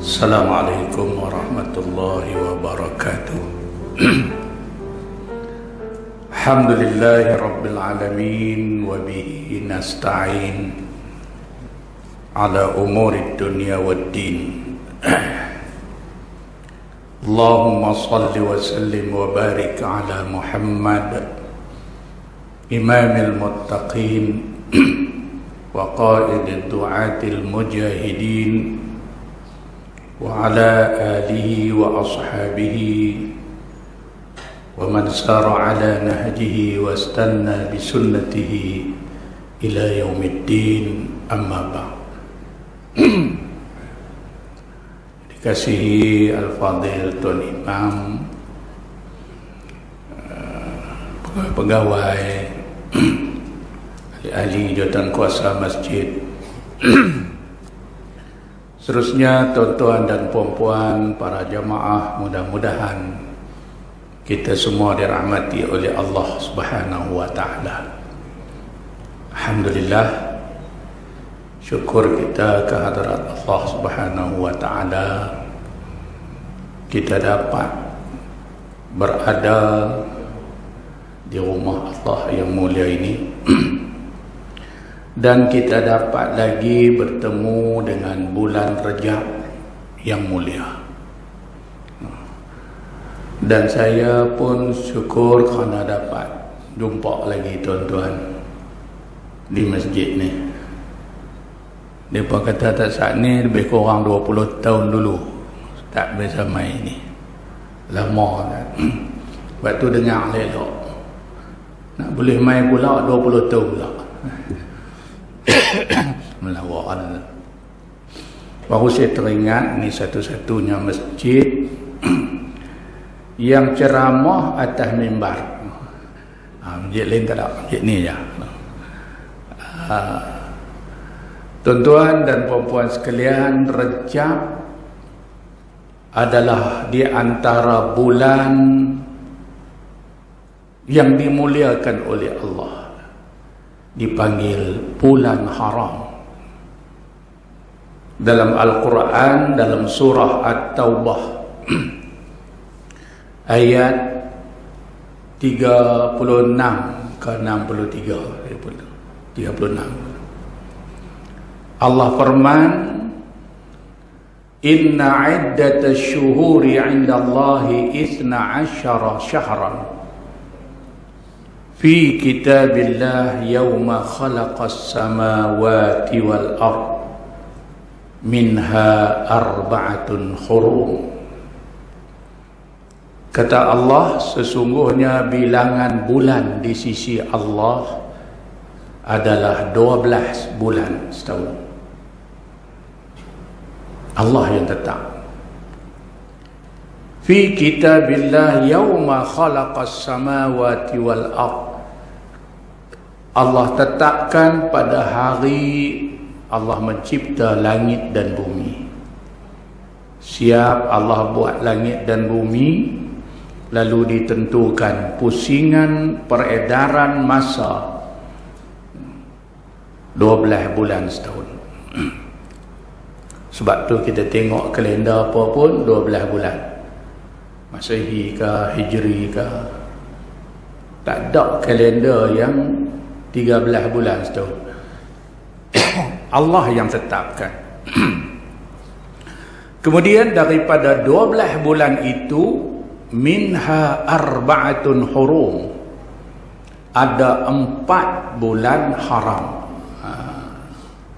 Assalamualaikum warahmatullahi wabarakatuh. Alhamdulillahi rabbil alamin wa bihi nasta'in ala umuri dunya waddin. Allahumma salli wa sallim wa barik ala Muhammad imamil muttaqin wa qaidid du'atil mujahidin wa ala alihi wa ashabihi wa man sara ala nahjihi wa istanna bi sunnatihi ila yaumiddin, amma ba'd. Dikasihi Al-Fadhil Tuan Imam, pegawai, ahli jawatan kuasa masjid, seterusnya tuan-tuan dan puan-puan, para jamaah, mudah-mudahan kita semua dirahmati oleh Allah Subhanahu wa taala. Alhamdulillah, syukur kita kehadrat Allah Subhanahu wa taala, kita dapat berada di rumah Allah yang mulia ini dan kita dapat lagi bertemu dengan bulan Rajab yang mulia. Dan saya pun syukur kerana dapat jumpa lagi tuan-tuan di masjid ni. Mereka kata tak saat ni lebih kurang 20 tahun dulu tak biasa main ni. Lama kan. Sebab tu dengar elok. Nak boleh main pula 20 tahun pula. Melawak. Baru saya teringat ni satu-satunya masjid yang ceramah atas mimbar. Masjid lain tak ada, masjid ni je. Tuan-tuan dan puan-puan sekalian, Rajab adalah di antara bulan yang dimuliakan oleh Allah, dipanggil bulan haram. Dalam Al-Quran, dalam surah At-Taubah ayat 36 ke 63, 36, Allah firman, inna iddatash syuhuri 'indallahi 12 syahran fi kitabillah yawma khalaqas samawati wal ard minha arba'atun hurum. Kata Allah, sesungguhnya bilangan bulan di sisi Allah adalah 12 bulan setahun. Allah yang tetap. Fi kitabillah yawma khalaqas samawati wal ard. Allah tetapkan pada hari Allah mencipta langit dan bumi. Siap Allah buat langit dan bumi, lalu ditentukan pusingan peredaran masa 12 bulan setahun. Sebab tu kita tengok kalender apa pun 12 bulan. Masehi ke Hijri ke. Tak ada kalender yang 13 bulan setahun. Allah yang tetapkan. Kemudian daripada 12 bulan itu, minha arba'atun hurum, ada 4 bulan haram.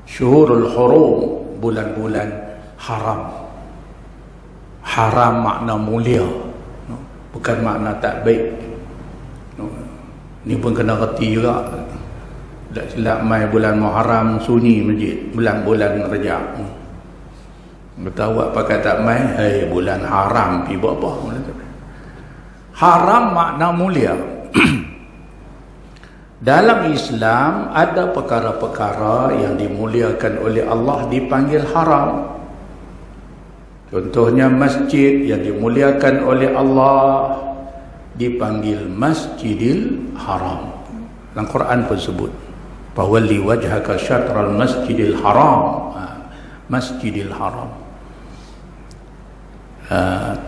Syuhurul hurum, bulan-bulan haram. Haram makna mulia, bukan makna tak baik. Ni pun kena reti juga. Tak silap mai bulan Muharram sunyi masjid, bulan-bulan Rajab. Kata awak pakai tak mai, hai bulan haram pi buat apa? Haram makna mulia. Dalam Islam ada perkara-perkara yang dimuliakan oleh Allah dipanggil haram. Contohnya masjid yang dimuliakan oleh Allah dipanggil Masjidil Haram. Dalam Quran pun sebut. fawalli wajhaka syatral masjidil haram. Masjidil haram,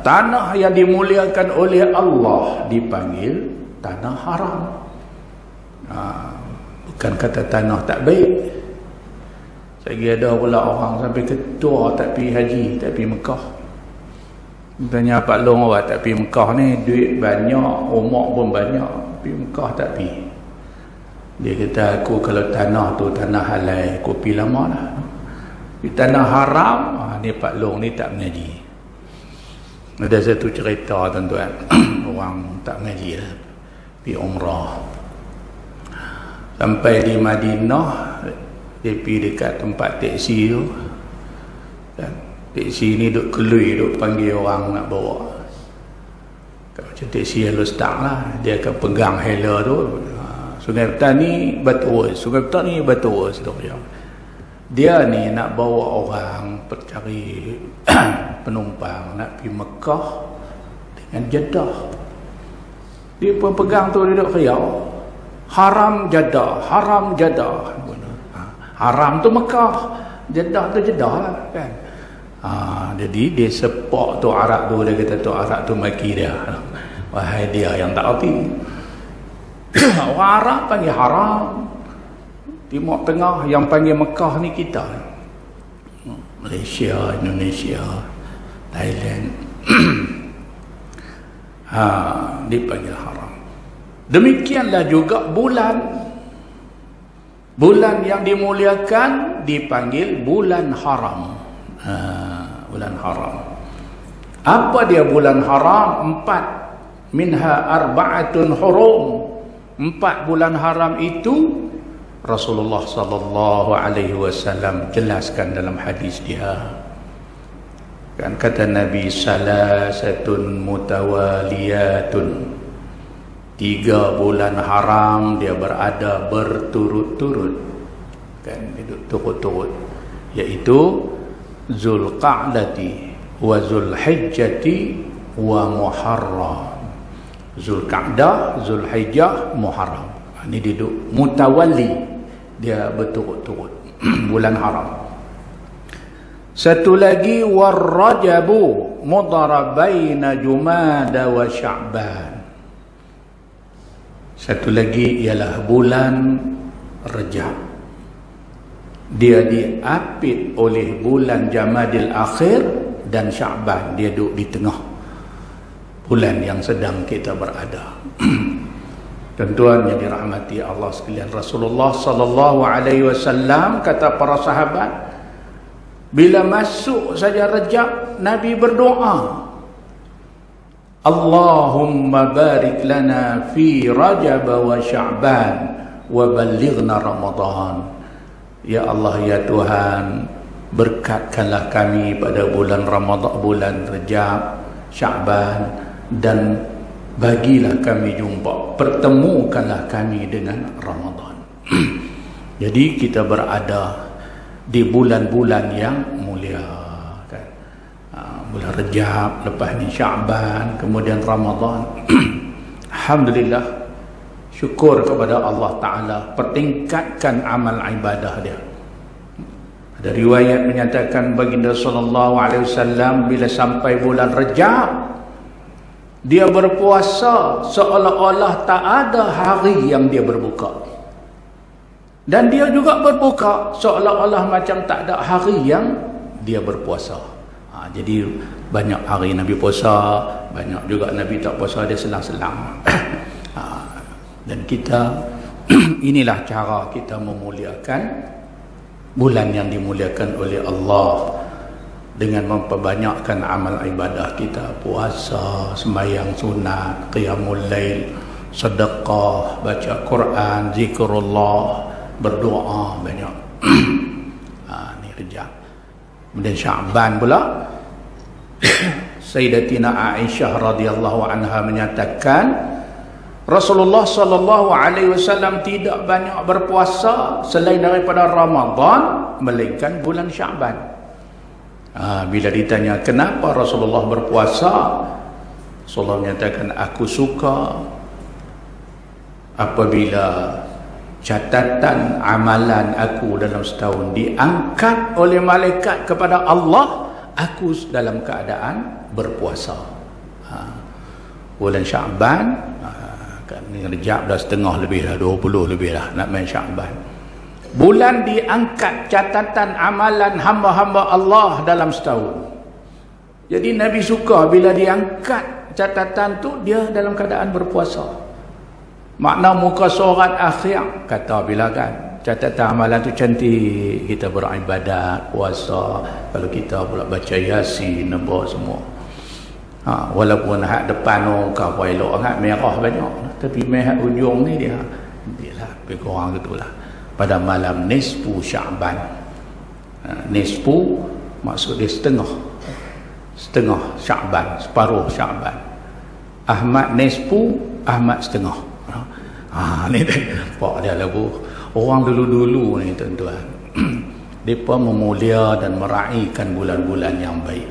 tanah yang dimuliakan oleh Allah dipanggil tanah haram. Bukan kata tanah tak baik. Saya ada pula orang sampai ketua tak pergi haji, tak pergi Mekah. Tanya Pak Long, awak tak pergi Mekah ni, duit banyak, umur pun banyak, pergi Mekah tak pergi. Dia kata, aku kalau tanah tu tanah halal, aku pergi lama lah. Di tanah haram, ni Pak Long ni tak mengaji. Ada satu cerita tuan-tuan, orang tak mengaji lah, pergi umrah. Sampai di Madinah, dia pergi dekat tempat teksi tu. Dan teksi ni duk kelui, duk panggil orang nak bawa. Kalau macam teksi Hello Star lah, dia akan pegang hello tu. Sungai Petani, Batu Urus. Sungai Petani, Batu Urus. Dia ni nak bawa orang percari penumpang nak pergi Mekah dengan Jeddah. Dia pun pegang tu, dia duk riau. Haram Jeddah, haram Jeddah. Haram tu Mekah, Jeddah tu Jeddah lah kan. Jadi dia sepak tu Arab tu, dia kata tu Arab tu maki dia. Wahai dia yang tak erti. Orang Arab panggil haram. Timur Tengah yang panggil Mekah ni kita. Malaysia, Indonesia, Thailand. Dipanggil haram. Demikianlah juga bulan. Bulan yang dimuliakan dipanggil bulan haram. Bulan haram. Apa dia bulan haram? 4. Minha arba'atun hurum. 4 bulan haram itu Rasulullah sallallahu alaihi wasallam jelaskan dalam hadis dia. Kan kata Nabi, salasatun mutawaliyatun. 3 bulan haram dia berada berturut-turut. Kan itu turut-turut, yaitu Zulqa'dati wa Zulhijjati wa Muharram. Zulqa'dah, Zulhijjah, Muharram. Ini dia duduk mutawali, dia berturut-turut bulan haram. Satu lagi warrajabu mudarabaina Jumada wa Sya'ban. Satu lagi ialah bulan Rajab. Dia diapit oleh bulan Jamadil Akhir dan Sya'ban. Dia duduk di tengah bulan yang sedang kita berada. Tuan-tuan yang dirahmati Allah sekalian, Rasulullah sallallahu alaihi wasallam kata para sahabat, bila masuk saja Rajab, Nabi berdoa, Allahumma barik lana fi Rajab wa Sya'ban wa ballighna Ramadan. Ya Allah, ya Tuhan, berkatkanlah kami pada bulan Ramadan, bulan Rajab, Sya'ban, dan bagilah kami jumpa, pertemukanlah kami dengan Ramadan. Jadi kita berada di bulan-bulan yang mulia kan? Bulan Rajab, lepas ni Sya'ban, kemudian Ramadan. Alhamdulillah, syukur kepada Allah Ta'ala, pertingkatkan amal ibadah dia. Ada riwayat menyatakan baginda sallallahu alaihi wasallam bila sampai bulan Rajab, dia berpuasa seolah-olah tak ada hari yang dia berbuka. Dan dia juga berbuka seolah-olah macam tak ada hari yang dia berpuasa. Jadi banyak hari Nabi puasa, banyak juga Nabi tak puasa, dia selang-selang. Dan kita, inilah cara kita memuliakan bulan yang dimuliakan oleh Allah, dengan memperbanyakkan amal ibadah kita, puasa, sembahyang sunat, qiyamul lail, sedekah, baca Quran, zikrullah, berdoa banyak. Ni Rajab. Kemudian Sya'ban pula, Sayyidatina Aisyah radhiyallahu anha menyatakan Rasulullah sallallahu alaihi wasallam tidak banyak berpuasa selain daripada Ramadan, melainkan bulan Sya'ban. Bila ditanya kenapa Rasulullah berpuasa, Rasulullah menyatakan, aku suka apabila catatan amalan aku dalam setahun diangkat oleh malaikat kepada Allah, aku dalam keadaan berpuasa. Bulan Sya'ban, kan ni Rejab dah setengah lebih dah, 20 lebih dah nak main Sya'ban. Bulan diangkat catatan amalan hamba-hamba Allah dalam setahun. Jadi Nabi suka bila diangkat catatan tu dia dalam keadaan berpuasa. Makna muka surat akhir kata bila kan catatan amalan tu cantik, kita beribadat, puasa, kalau kita pula baca Yasin, bawa semua. Walaupun hak depan muka apa elok hak merah banyak, tapi hak ujung ni dia lebih kurang gitulah. Pada malam nisfu Sya'ban. Nisfu maksud dia setengah Sya'ban, separuh Sya'ban. Ahmad nisfu, Ahmad setengah. Ni nampak dia lah bu. Orang dulu-dulu ni tuan-tuan, mereka memulia dan meraihkan bulan-bulan yang baik.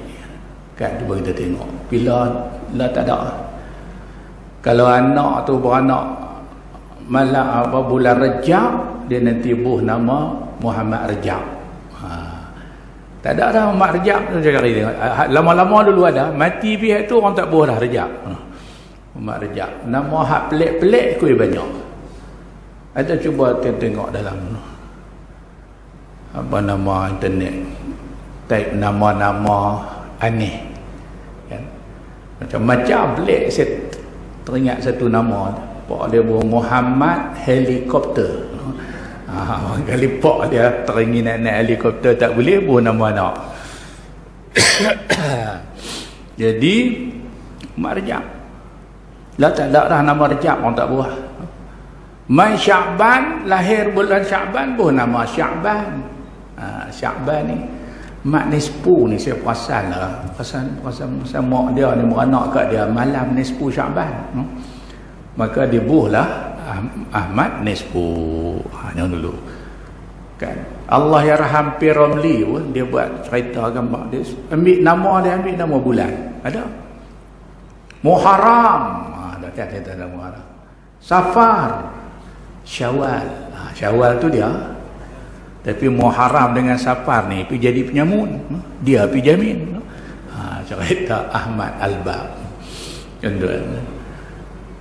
Kan cuba kita tengok. Bila lah tak ada. Kalau anak tu beranak malam bulan Rejab, dia nanti buh nama Muhammad Rejab. Tak ada dah Muhammad Rejab tu cakap dia. Lama-lama dulu ada, mati pihak tu orang tak buh dah Rejab. Muhammad Rejab. Nama hak pelik-pelik kuih banyak. Ada cuba tengok dalam apa nama internet. Type nama-nama aneh. Kan? Macam-macam pelik. Saya teringat satu nama. Pak dia buah Muhammad Helikopter. Kali pak dia teringin nak helikopter tak boleh buah nama anak. Jadi Mak Rejab. Lah tak ada dah nama Rejab orang tak buah. Mai Sya'ban, lahir bulan Sya'ban buah nama Sya'ban. Sya'ban ni mak nisfu ni saya perasan lah. Perasan mak dia ni beranak kat dia malam nisfu Sya'ban. Maka dibuhlah Ahmad nisfu. Yang dulu kan Allah yarham P. Ramli pun dia buat cerita gambar dia ambil nama bulan ada Muharram, dah kan cerita nama Muharram, Safar, Syawal. Syawal tu dia, tapi Muharram dengan Safar ni pergi jadi penyamun, dia pergi jamin. Cerita Ahmad Albab.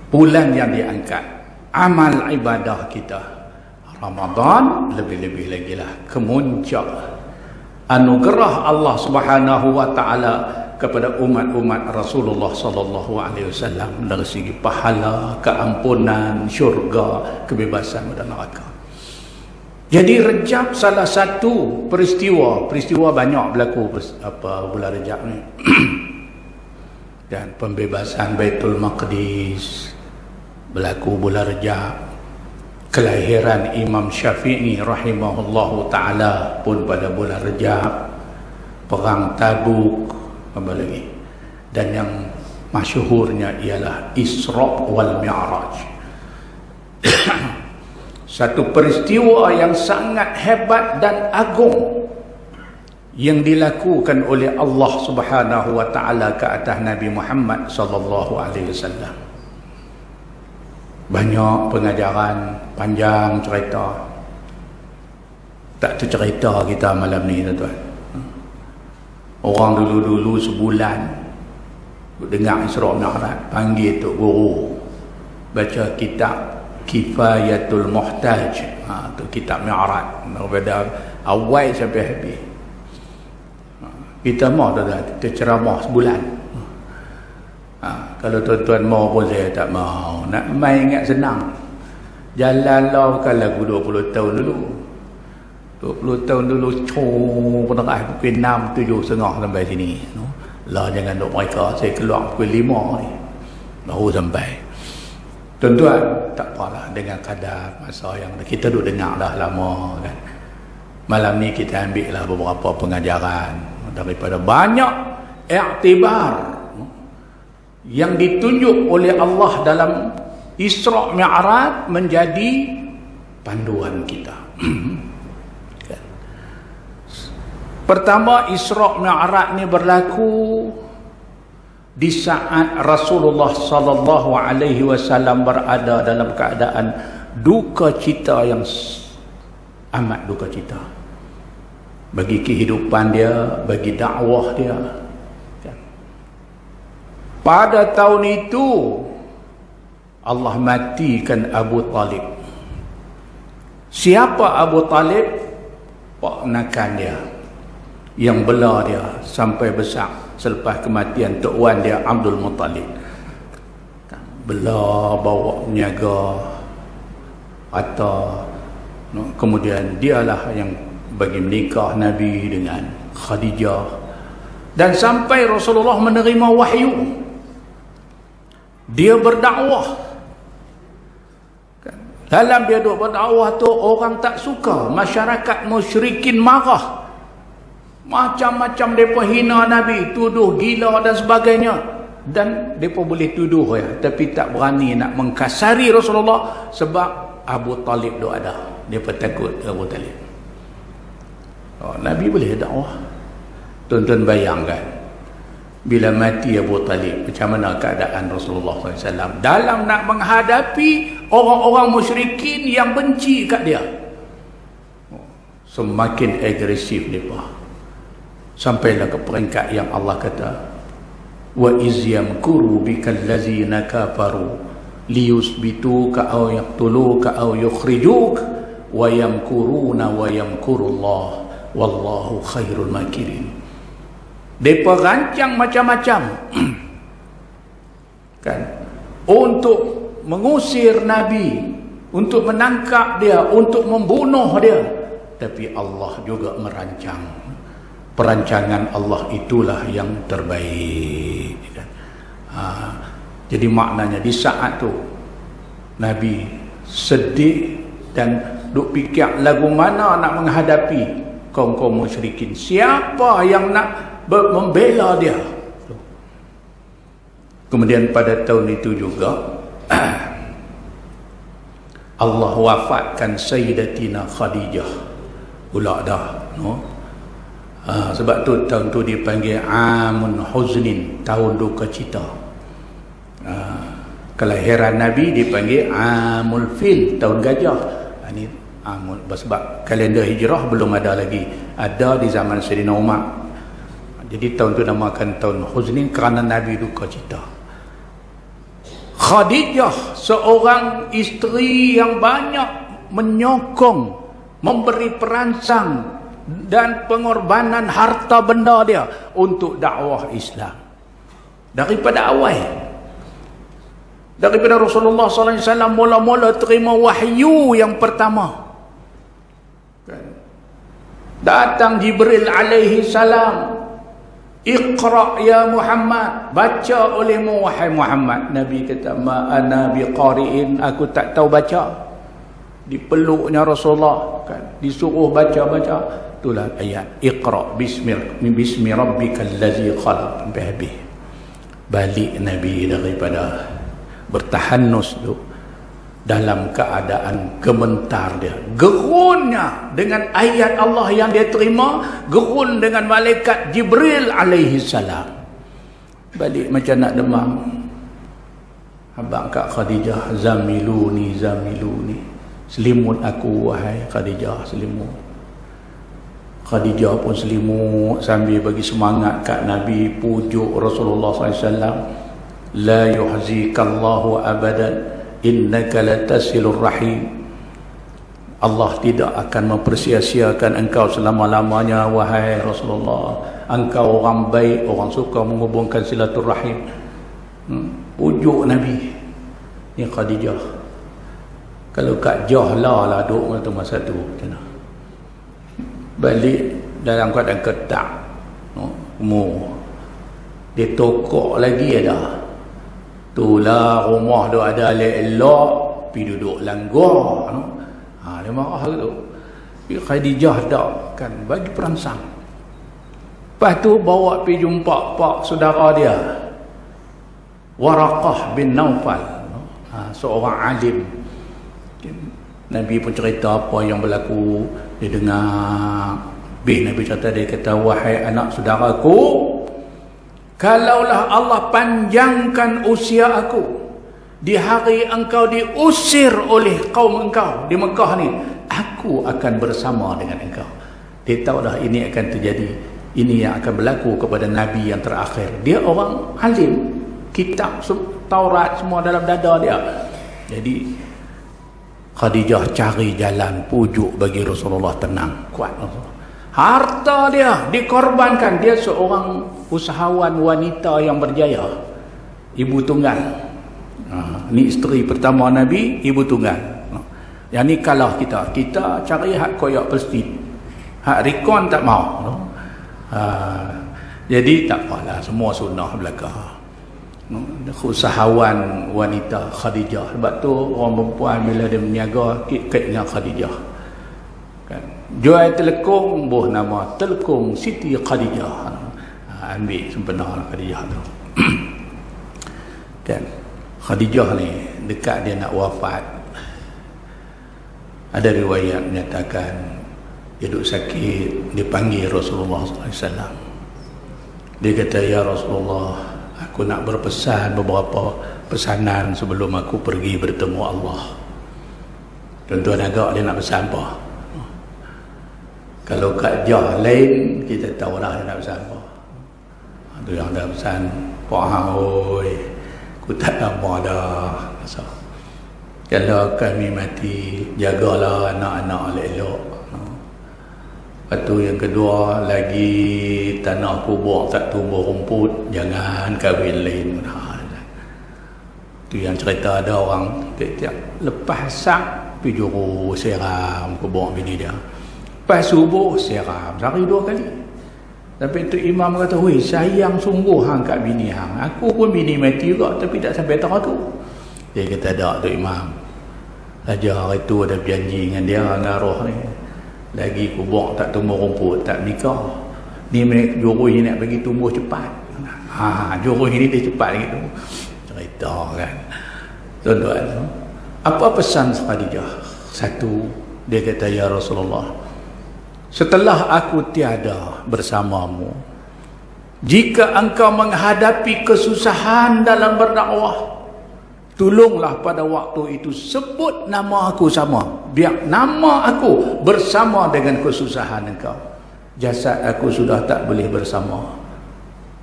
Bulan yang diangkat, amal ibadah kita Ramadan lebih-lebih lagi lah kemuncak anugerah Allah Subhanahu wa taala kepada umat-umat Rasulullah sallallahu alaihi wasallam dari segi pahala, keampunan, syurga, kebebasan dari neraka. Jadi Rejab salah satu peristiwa banyak berlaku bulan Rejab ni. Dan pembebasan Baitul Maqdis berlaku bulan Rejab. Kelahiran Imam Syafi'i rahimahullahu ta'ala pun pada bulan Rejab. Perang Tabuk, apa lagi? Dan yang masyhurnya ialah Isra' wal Mi'raj. Satu peristiwa yang sangat hebat dan agung yang dilakukan oleh Allah Subhanahu wa taala ke atas Nabi Muhammad sallallahu alaihi wasallam. Banyak pengajaran, panjang cerita. Tak tercerita kita malam ni tuan-tuan. Orang dulu-dulu sebulan dengar Isra' Mi'raj, panggil tok guru baca kitab Kifayatul Muhtaj. Tu kitab Mi'raj daripada awal sampai habis. Kita mau dah kita ceramah sebulan. Kalau tuan-tuan mau pun saya tak mau. Nak main ingat senang. Jalan lah bukan lagu 20 tahun dulu. 20 tahun dulu penerah pukul 6, 7 setengah sampai sini. Lah jangan duk mereka. Saya keluar pukul 5 ni. Baru sampai. Tuan-tuan, tak apalah dengan kadar masa yang kita duk dengar dah lama kan. Malam ni kita ambil lah beberapa pengajaran daripada banyak iktibar yang ditunjuk oleh Allah dalam Isra' Mi'raj menjadi panduan kita. Pertama, Isra' Mi'raj ni berlaku di saat Rasulullah sallallahu alaihi wasallam berada dalam keadaan duka cita yang amat duka cita bagi kehidupan dia, bagi dakwah dia. Pada tahun itu Allah matikan Abu Talib. Siapa Abu Talib? Ponakan dia yang bela dia sampai besar selepas kematian tok wan dia Abdul Muttalib. Bela, bawa niaga atau kemudian dialah yang bagi menikah Nabi dengan Khadijah, dan sampai Rasulullah menerima wahyu dia berdakwah. Dalam dia duk berdakwah tu orang tak suka, masyarakat musyrikin marah, macam-macam mereka hina Nabi, tuduh gila dan sebagainya, dan mereka boleh tuduh ya, tapi tak berani nak mengkasari Rasulullah sebab Abu Talib tu ada, mereka takut Abu Talib. Nabi boleh dakwah. Tuan-tuan bayangkan bila mati Abu Talib, macam mana keadaan Rasulullah SAW dalam nak menghadapi orang-orang musyrikin yang benci kat dia. Semakin agresif mereka, sampailah ke peringkat yang Allah kata, wa iz yamkuru bikal ladzina kafaru liyusbituka aw yaqtuluka aw yukhrijuk wa yamkuruna wa yamkurullah wallahu khairul makirin. Mereka rancang macam-macam kan, untuk mengusir Nabi, untuk menangkap dia, untuk membunuh dia, tapi Allah juga merancang. Perancangan Allah itulah yang terbaik kan? Jadi maknanya di saat tu Nabi sedih dan duk fikir lagu mana nak menghadapi kaum-kaum musyrikin, siapa yang nak membela dia. Kemudian pada tahun itu juga Allah wafatkan Sayyidatina Khadijah pula dah, no? Sebab tu tahun tu dipanggil Amun Huznin, tahun duka cita. Kelahiran Nabi dipanggil Amul Fil, tahun gajah. Ini Amul, sebab kalender hijrah belum ada lagi, ada di zaman Sayyidina Umar. Jadi tahun tu namakan tahun Huznin kerana Nabi duka cita. Khadijah seorang isteri yang banyak menyokong, memberi perangsang dan pengorbanan harta benda dia untuk dakwah Islam. Daripada awal, daripada Rasulullah SAW mula-mula terima wahyu yang pertama, datang Jibril alaihi salam, Iqra ya Muhammad, baca olehmu wahai Muhammad. Nabi kata, ma ana biqari'in, aku tak tahu baca. Dipeluknya Rasulullah kan, disuruh baca-baca. Itulah ayat Iqra bismi rabbikal ladzi khalaq sampai habis. Balik Nabi daripada bertahanus tu dalam keadaan gementar dia, gerunnya dengan ayat Allah yang dia terima, gerun dengan malaikat Jibril alaihi salam. Balik macam nak demam. Abang Kak Khadijah, zamiluni, selimut aku wahai Khadijah, selimut. Khadijah pun selimut sambil bagi semangat kat Nabi, pujuk Rasulullah SAW. La yuhzikallahu abadan innaka latasilur rahim. Allah tidak akan mempersia-siakan engkau selama-lamanya wahai Rasulullah. Engkau orang baik, orang suka menghubungkan silaturahim. Pujuk Nabi. Ni Khadijah. Kalau Kak Jahlah lah duk masa tu macam mana? Balik dalam keadaan ketak, umur dia tokok lagi ada. Itulah rumah tu ada elok, pergi duduk langgar. Dia marah tu. Khadijah dah kan bagi perangsang. Lepas tu bawa pergi jumpa pak saudara dia, Waraqah bin Naufal, seorang alim. Nabi pun cerita apa yang berlaku, dia dengar. Nabi cerita, dia kata, wahai anak saudaraku, kalaulah Allah panjangkan usia aku di hari engkau diusir oleh kaum engkau di Mekah ni, aku akan bersama dengan engkau. Dia tahu dah ini akan terjadi, ini yang akan berlaku kepada Nabi yang terakhir. Dia orang alim, kitab Taurat semua dalam dada dia. Jadi Khadijah cari jalan pujuk bagi Rasulullah tenang, kuat. Harta dia dikorbankan. Dia seorang usahawan wanita yang berjaya, ibu tunggal. Ni isteri pertama Nabi, ibu tunggal. Yang ni kalah kita cari hak koyak Palestin, hak Rikon tak mau. Jadi tak apalah, semua sunnah belaka. Usahawan wanita Khadijah. Sebab tu orang perempuan bila dia berniaga kait dengan Khadijah kan. Jual telekung, buh nama telekung Siti Khadijah. Ambil sempena Khadijah tu. Kan Khadijah ni dekat dia nak wafat, ada riwayat menyatakan dia duduk sakit, dipanggil Rasulullah SAW. Dia kata, ya Rasulullah, aku nak berpesan beberapa pesanan sebelum aku pergi bertemu Allah. Tuan-tuan agak dia nak pesan apa? Kalau kat jah lain kita tahu lah dia nak pesan apa. Itu yang ada pesan, Pak Hang, oi, aku tak lama dah. Kalau kami mati, jagalah anak-anak elok-elok. Lepas tu yang kedua, lagi tanah kubur tak tumbuh rumput, jangan kahwin lain. Tu yang cerita ada orang tiap-tiap lepas sak pergi juru seram kubur bini dia. Lepas subuh seram, sehari 2 kali. Tapi tu imam kata, "Weh, sayang sungguh hang kat bini hang. Aku pun bini mati juga tapi tak sampai tahun tu." Dia kata, "Tak tu imam. Raja hari tu ada berjanji dengan dia dengan roh ni. Lagi kubur tak tumbuh rumput, tak nikah. Ni juru ni nak bagi tumbuh cepat. Juru ni dia cepat lagi tu." Cerita kan. Tuan-tuan, apa pesan Khadijah? Satu, dia kata, "Ya Rasulullah, setelah aku tiada bersamamu, jika engkau menghadapi kesusahan dalam berdakwah, tolonglah pada waktu itu sebut nama aku sama. Biar nama aku bersama dengan kesusahan engkau. Jasad aku sudah tak boleh bersama.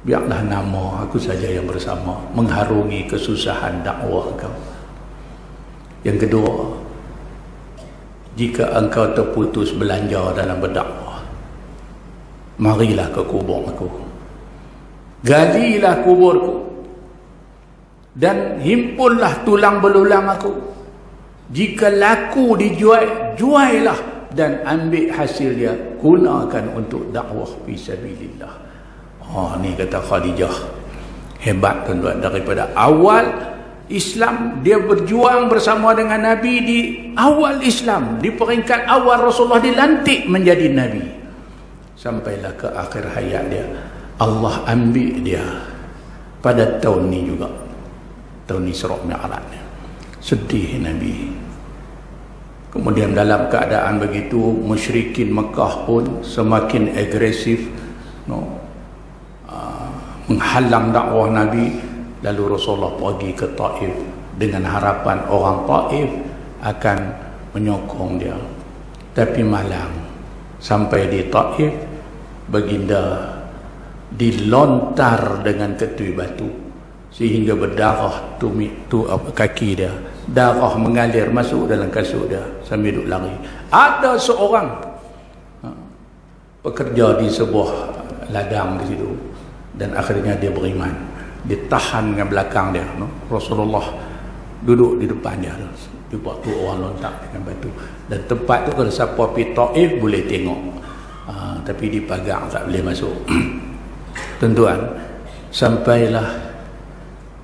Biarlah nama aku saja yang bersama, mengharungi kesusahan dakwah engkau." Yang kedua, jika engkau terputus belanja dalam berdakwah, marilah ke kubur aku. Galilah kuburku dan himpunlah tulang belulang aku. Jika laku dijual, juailah dan ambil hasil dia, gunakan untuk dakwah fisabilillah. Ni kata Khadijah. Hebat tuan-tuan, daripada awal Islam dia berjuang bersama dengan Nabi. Di awal Islam, di peringkat awal Rasulullah dilantik menjadi Nabi, sampailah ke akhir hayat dia Allah ambil dia pada tahun ni juga, tahun Isra Mi'raj. Sedih Nabi. Kemudian dalam keadaan begitu, musyrikin Mekah pun semakin agresif, menghalang dakwah Nabi. Lalu Rasulullah pergi ke Taif dengan harapan orang Taif akan menyokong dia. Tapi malang, sampai di Taif, baginda dilontar dengan ketui batu sehingga berdarah kaki dia. Darah mengalir masuk dalam kasut dia sambil duduk lari. Ada seorang pekerja di sebuah ladang di situ, dan akhirnya dia beriman. Ditahan dengan belakang dia. Rasulullah duduk di depan dia. Dia buat tu orang lontak dengan batu. Dan tempat tu kalau siapa pergi Taif boleh tengok. Tapi di pagar tak boleh masuk. Tuan-tuan, sampailah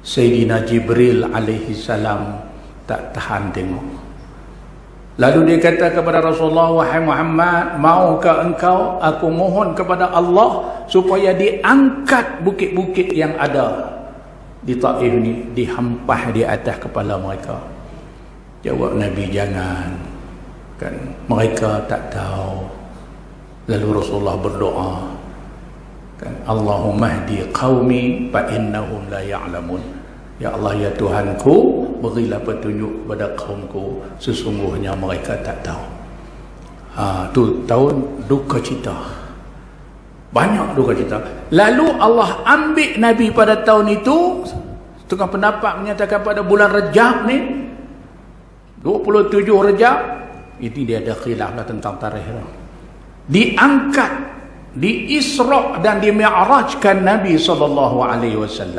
Sayyidina Jibril alaihi salam tak tahan tengok. Lalu dia kata kepada Rasulullah, "Wahai Muhammad, maukah engkau aku mohon kepada Allah supaya diangkat bukit-bukit yang ada di Taif ni, dihampah di atas kepala mereka?" Jawab Nabi, "Jangan." Kan mereka tak tahu. Lalu Rasulullah berdoa, kan, "Allahumma hdi qaumi fa innahum la ya'lamun." Ya Allah, ya Tuhanku, berilah petunjuk pada kaumku, sesungguhnya mereka tak tahu. Tu tahun duka cita, banyak duka cita. Lalu Allah ambil Nabi pada tahun itu. Setengah pendapat menyatakan pada bulan Rejab ni, 27 Rejab, ini dia ada khilaf lah tentang tarikh lah. Diangkat, di Isra' dan di Mi'rajkan Nabi SAW.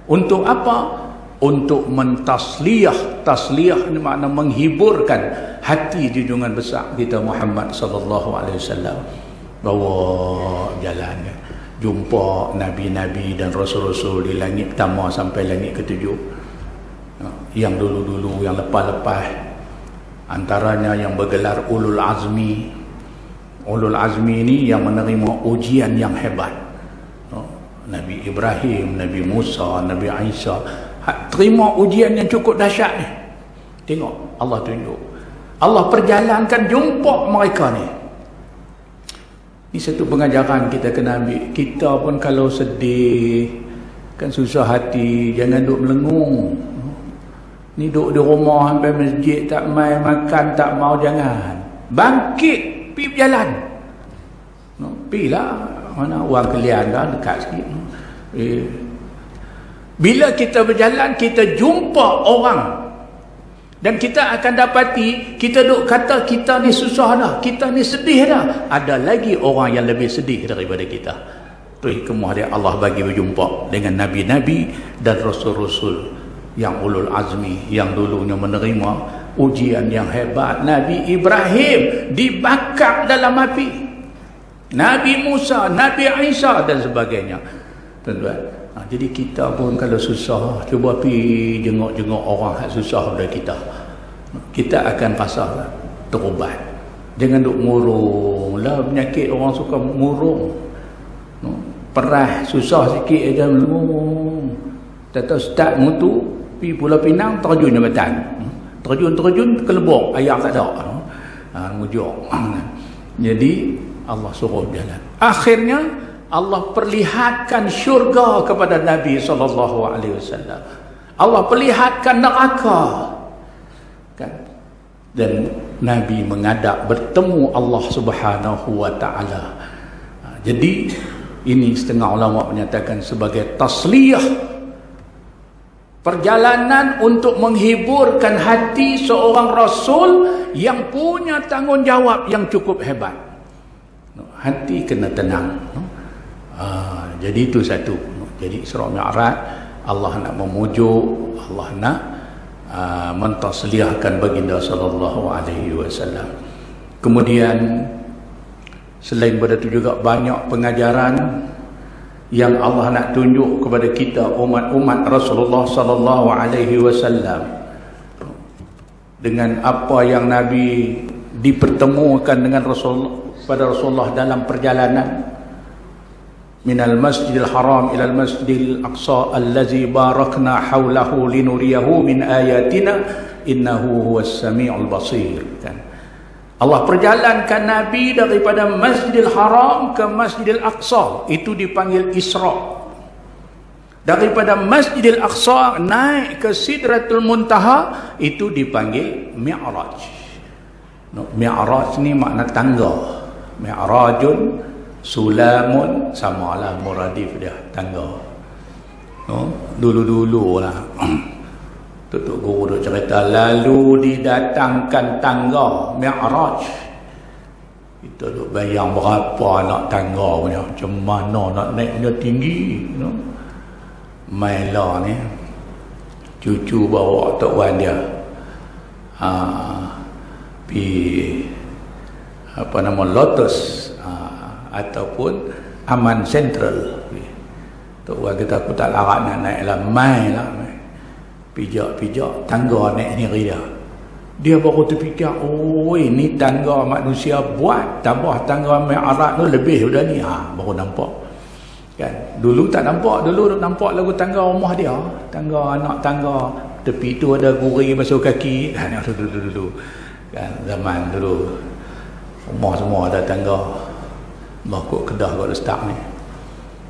Untuk apa? Untuk mentasliyah. Tasliyah ni makna menghiburkan hati junjungan besar kita Muhammad SAW. Bawa jalannya, jumpa Nabi-Nabi dan Rasul-Rasul di langit pertama sampai langit ketujuh. Yang dulu-dulu, yang lepas-lepas, antaranya yang bergelar Ulul Azmi. Ulul Azmi ini yang menerima ujian yang hebat. Nabi Ibrahim, Nabi Musa, Nabi Isa terima ujian yang cukup dahsyat ni. Tengok Allah tunjuk, Allah perjalankan jumpa mereka ni. Ini satu pengajaran kita kena ambil. Kita pun kalau sedih, kan susah hati, jangan duduk melengung. Ni duduk di rumah sampai masjid tak mai makan, tak mau, jangan. Bangkit, pergi berjalan. Pergilah, mana orang kelian dah dekat sikit. Bila kita berjalan, kita jumpa orang. Dan kita akan dapati, kita duk kata kita ni susah dah, kita ni sedih dah. Ada lagi orang yang lebih sedih daripada kita. Itu hikmah dia, Allah bagi berjumpa dengan Nabi-Nabi dan Rasul-Rasul yang ulul azmi, yang dulunya menerima ujian yang hebat. Nabi Ibrahim dibakar dalam api, Nabi Musa, Nabi Isa dan sebagainya. Tuan-tuan, jadi kita pun kalau susah, cuba pergi jenguk-jenguk orang yang susah daripada kita. Kita akan rasa terubat. Jangan duk murung lah, penyakit orang suka murung. Perah, susah sikit aja murung. Tata start mutu, pergi Pulau Pinang, terjun jambatan. Terjun kelebok, air tak ada. Mujur. Jadi Allah suruh jalan. Akhirnya Allah perlihatkan syurga kepada Nabi SAW. Allah perlihatkan neraka, kan? Dan Nabi menghadap bertemu Allah Subhanahu wa taala. Jadi ini setengah ulama menyatakan sebagai tasliyah, perjalanan untuk menghiburkan hati seorang rasul yang punya tanggungjawab yang cukup hebat. Hati kena tenang. Jadi itu satu. Jadi Isra Mi'raj, Allah nak memujuk, Allah nak mentasliahkan baginda sallallahu alaihi wasallam. Kemudian selain daripada itu juga banyak pengajaran yang Allah nak tunjuk kepada kita umat-umat Rasulullah sallallahu alaihi wasallam. Dengan apa yang Nabi dipertemukan dengan Rasulullah dalam perjalanan minal masjidil haram ilal masjidil aqsa allazi barakna hawlahu linuriyahu min ayatina innahu huwas sami'ul basir. Kan? Allah perjalankan Nabi daripada Masjidil Haram ke Masjidil Aqsa, itu dipanggil Isra. Daripada Masjidil Aqsa naik ke Sidratul Muntaha, itu dipanggil Mi'raj. Mi'raj ni makna tangga. Mi'rajun sulamun, samalah muradif dia, tangga. Dulu-dulu lah Tok Guru duk cerita, lalu didatangkan tangga Mi'raj. Kita duk bayang berapa nak tangga punya, macam mana nak naiknya tinggi. Maila ni cucu bawa Tok Wan dia pi apa nama Lotus ataupun Aman Central. Tok Wan kata aku tak larat nak naik lah, mai lah, pijak-pijak tangga naik sendiri dia baru terfikir, oh ini tangga manusia buat, tambah tangga Mi'raj tu lebih daripada ni. Baru nampak kan. Dulu tak nampak, dulu nampak lagu tangga rumah dia, tangga anak tangga tepi tu ada guri basuh kaki kan, dulu kan, zaman dulu rumah semua ada tangga. Bakut Kedah kat Lestak ni,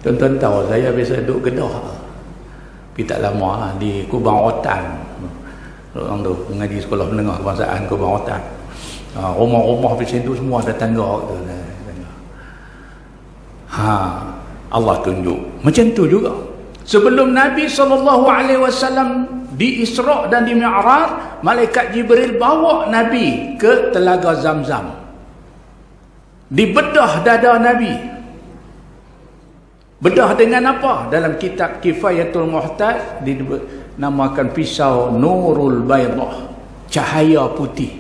tuan-tuan tahu saya biasa duduk Kedah, tapi tak lama lah, di Kubang Rotan. orang tu mengaji sekolah menengah kebangsaan Kebangsaan. Rumah-rumah macam tu semua ada tangga tu. Allah tunjuk. Macam tu juga. Sebelum Nabi SAW di Isra' dan di Mi'raj, malaikat Jibril bawa Nabi ke telaga Zamzam. Dibedah dada Nabi. Bedah dengan apa? Dalam kitab Kifayatul Muhtaj dinamakan pisau Nurul Baydah, cahaya putih.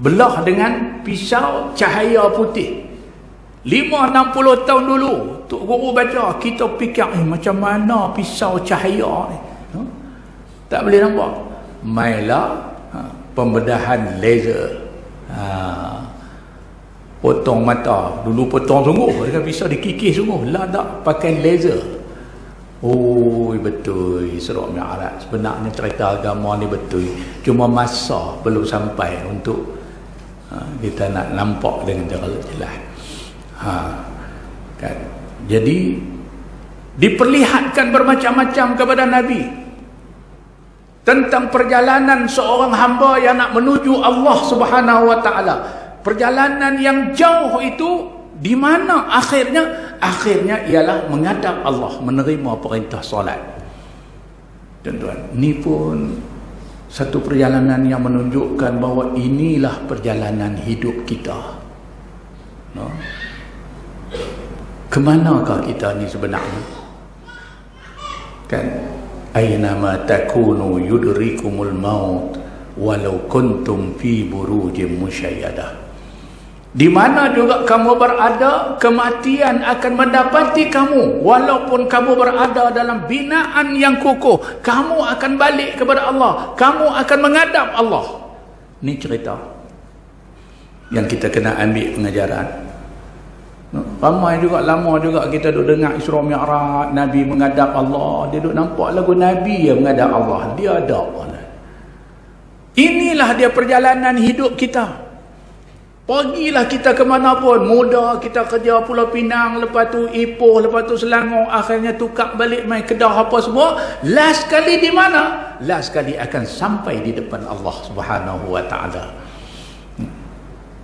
Belah dengan pisau cahaya putih. 50-60 tahun dulu Tok Guru baca, kita fikir macam mana pisau cahaya ni, tak boleh nampak. Mailah pembedahan laser, potong mata. Dulu potong sungguh dengan pisau dikikis sungguh, lah tak pakai laser. Oh betul Isra' Mi'raj. Sebenarnya cerita agama ni betul, cuma masa belum sampai untuk kita nak nampak dengan cara jelas. Kan? Jadi diperlihatkan bermacam-macam kepada Nabi tentang perjalanan seorang hamba yang nak menuju Allah Subhanahu wa taala. Perjalanan yang jauh itu di mana akhirnya? Akhirnya ialah menghadap Allah, menerima perintah solat. Tuan-tuan, ni pun satu perjalanan yang menunjukkan bahawa inilah perjalanan hidup kita. No? Kemanakah kita ni sebenarnya? Kan? Aynama takunu yudrikumul maut walau kuntum fi burujin musyayyadah. Di mana juga kamu berada, kematian akan mendapati kamu. Walaupun kamu berada dalam binaan yang kukuh, kamu akan balik kepada Allah, kamu akan menghadap Allah. Ni cerita yang kita kena ambil pengajaran. Ramai juga, lama juga kita duk dengar Isra' Mi'raj, Nabi menghadap Allah. Dia duk nampak lagu Nabi yang menghadap Allah. Dia ada. Inilah dia perjalanan hidup kita. Pergilah kita ke mana pun. Muda kita kerja Pulau Pinang, lepas tu Ipoh, lepas tu Selangor, akhirnya tukar balik main Kedah apa semua. Last kali di mana? Last kali akan sampai di depan Allah Subhanahu wa taala.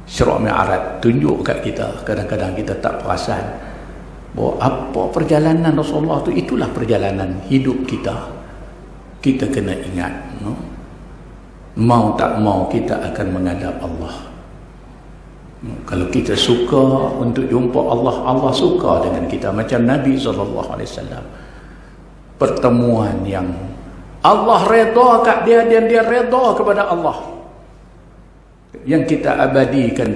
Isra' Mi'raj tunjuk kat kita, kadang-kadang kita tak perasan bahawa apa perjalanan Rasulullah tu, itulah perjalanan hidup kita. Kita kena ingat, no? Mau tak mau kita akan menghadap Allah. Kalau kita suka untuk jumpa Allah, Allah suka dengan kita. Macam Nabi SAW, pertemuan yang Allah redha kat dia dan dia redha kepada Allah, yang kita abadikan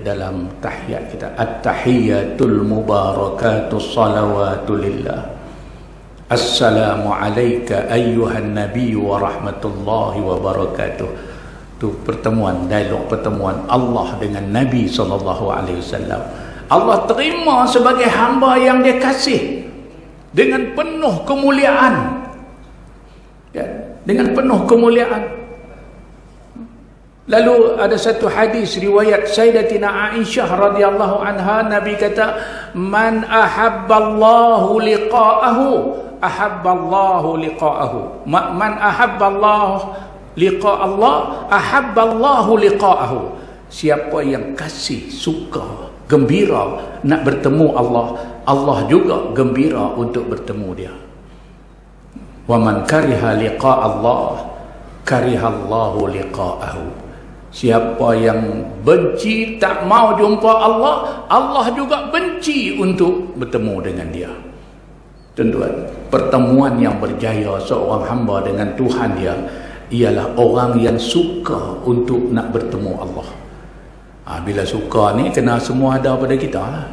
dalam tahiyat kita. At-tahiyatul mubarakatus salawatu lillah. Assalamu alayka ayyuhan nabiy wa rahmatullahi wa barakatuh. Tu pertemuan, dialog pertemuan Allah dengan Nabi SAW. Allah terima sebagai hamba yang dia kasih dengan penuh kemuliaan, ya, dengan penuh kemuliaan. Lalu ada satu hadis riwayat Sayyidatina Aisyah radhiyallahu anha, Nabi kata, man ahabballahu liqa'ahu ahabballahu liqa'ahu. Man ahabballahu liqa'allah ahabballahu liqa'ahu. Siapa yang kasih, suka, gembira nak bertemu Allah, Allah juga gembira untuk bertemu dia. Wa man kariha liqa'allah karihallahu liqa'ahu. Siapa yang benci, tak mau jumpa Allah, Allah juga benci untuk bertemu dengan dia. Tuan-tuan, pertemuan yang berjaya seorang hamba dengan Tuhan dia ialah orang yang suka untuk nak bertemu Allah. Bila suka ni, kena semua ada pada kita lah.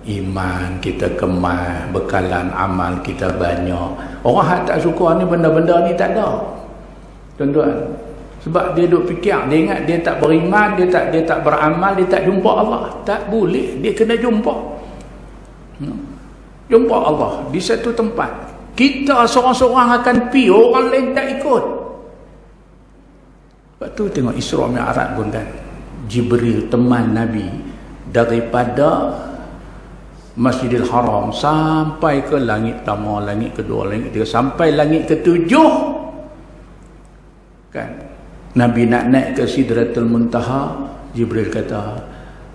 Iman kita kemas, bekalan amal kita banyak. Orang yang tak suka ni, benda-benda ni tak ada. Tuan-tuan, sebab dia duk fikir, dia ingat dia tak beriman, dia tak beramal, dia tak jumpa Allah. Tak boleh, dia kena jumpa. Jumpa Allah di satu tempat. Kita seorang-seorang akan pi, orang lain tak ikut. Sebab tu tengok Isra' Mi'raj pun kan, Jibril teman Nabi daripada Masjidil Haram sampai ke langit pertama, langit kedua, langit ketiga, sampai langit ketujuh. Kan Nabi nak naik ke Sidratul Muntaha, Jibril kata,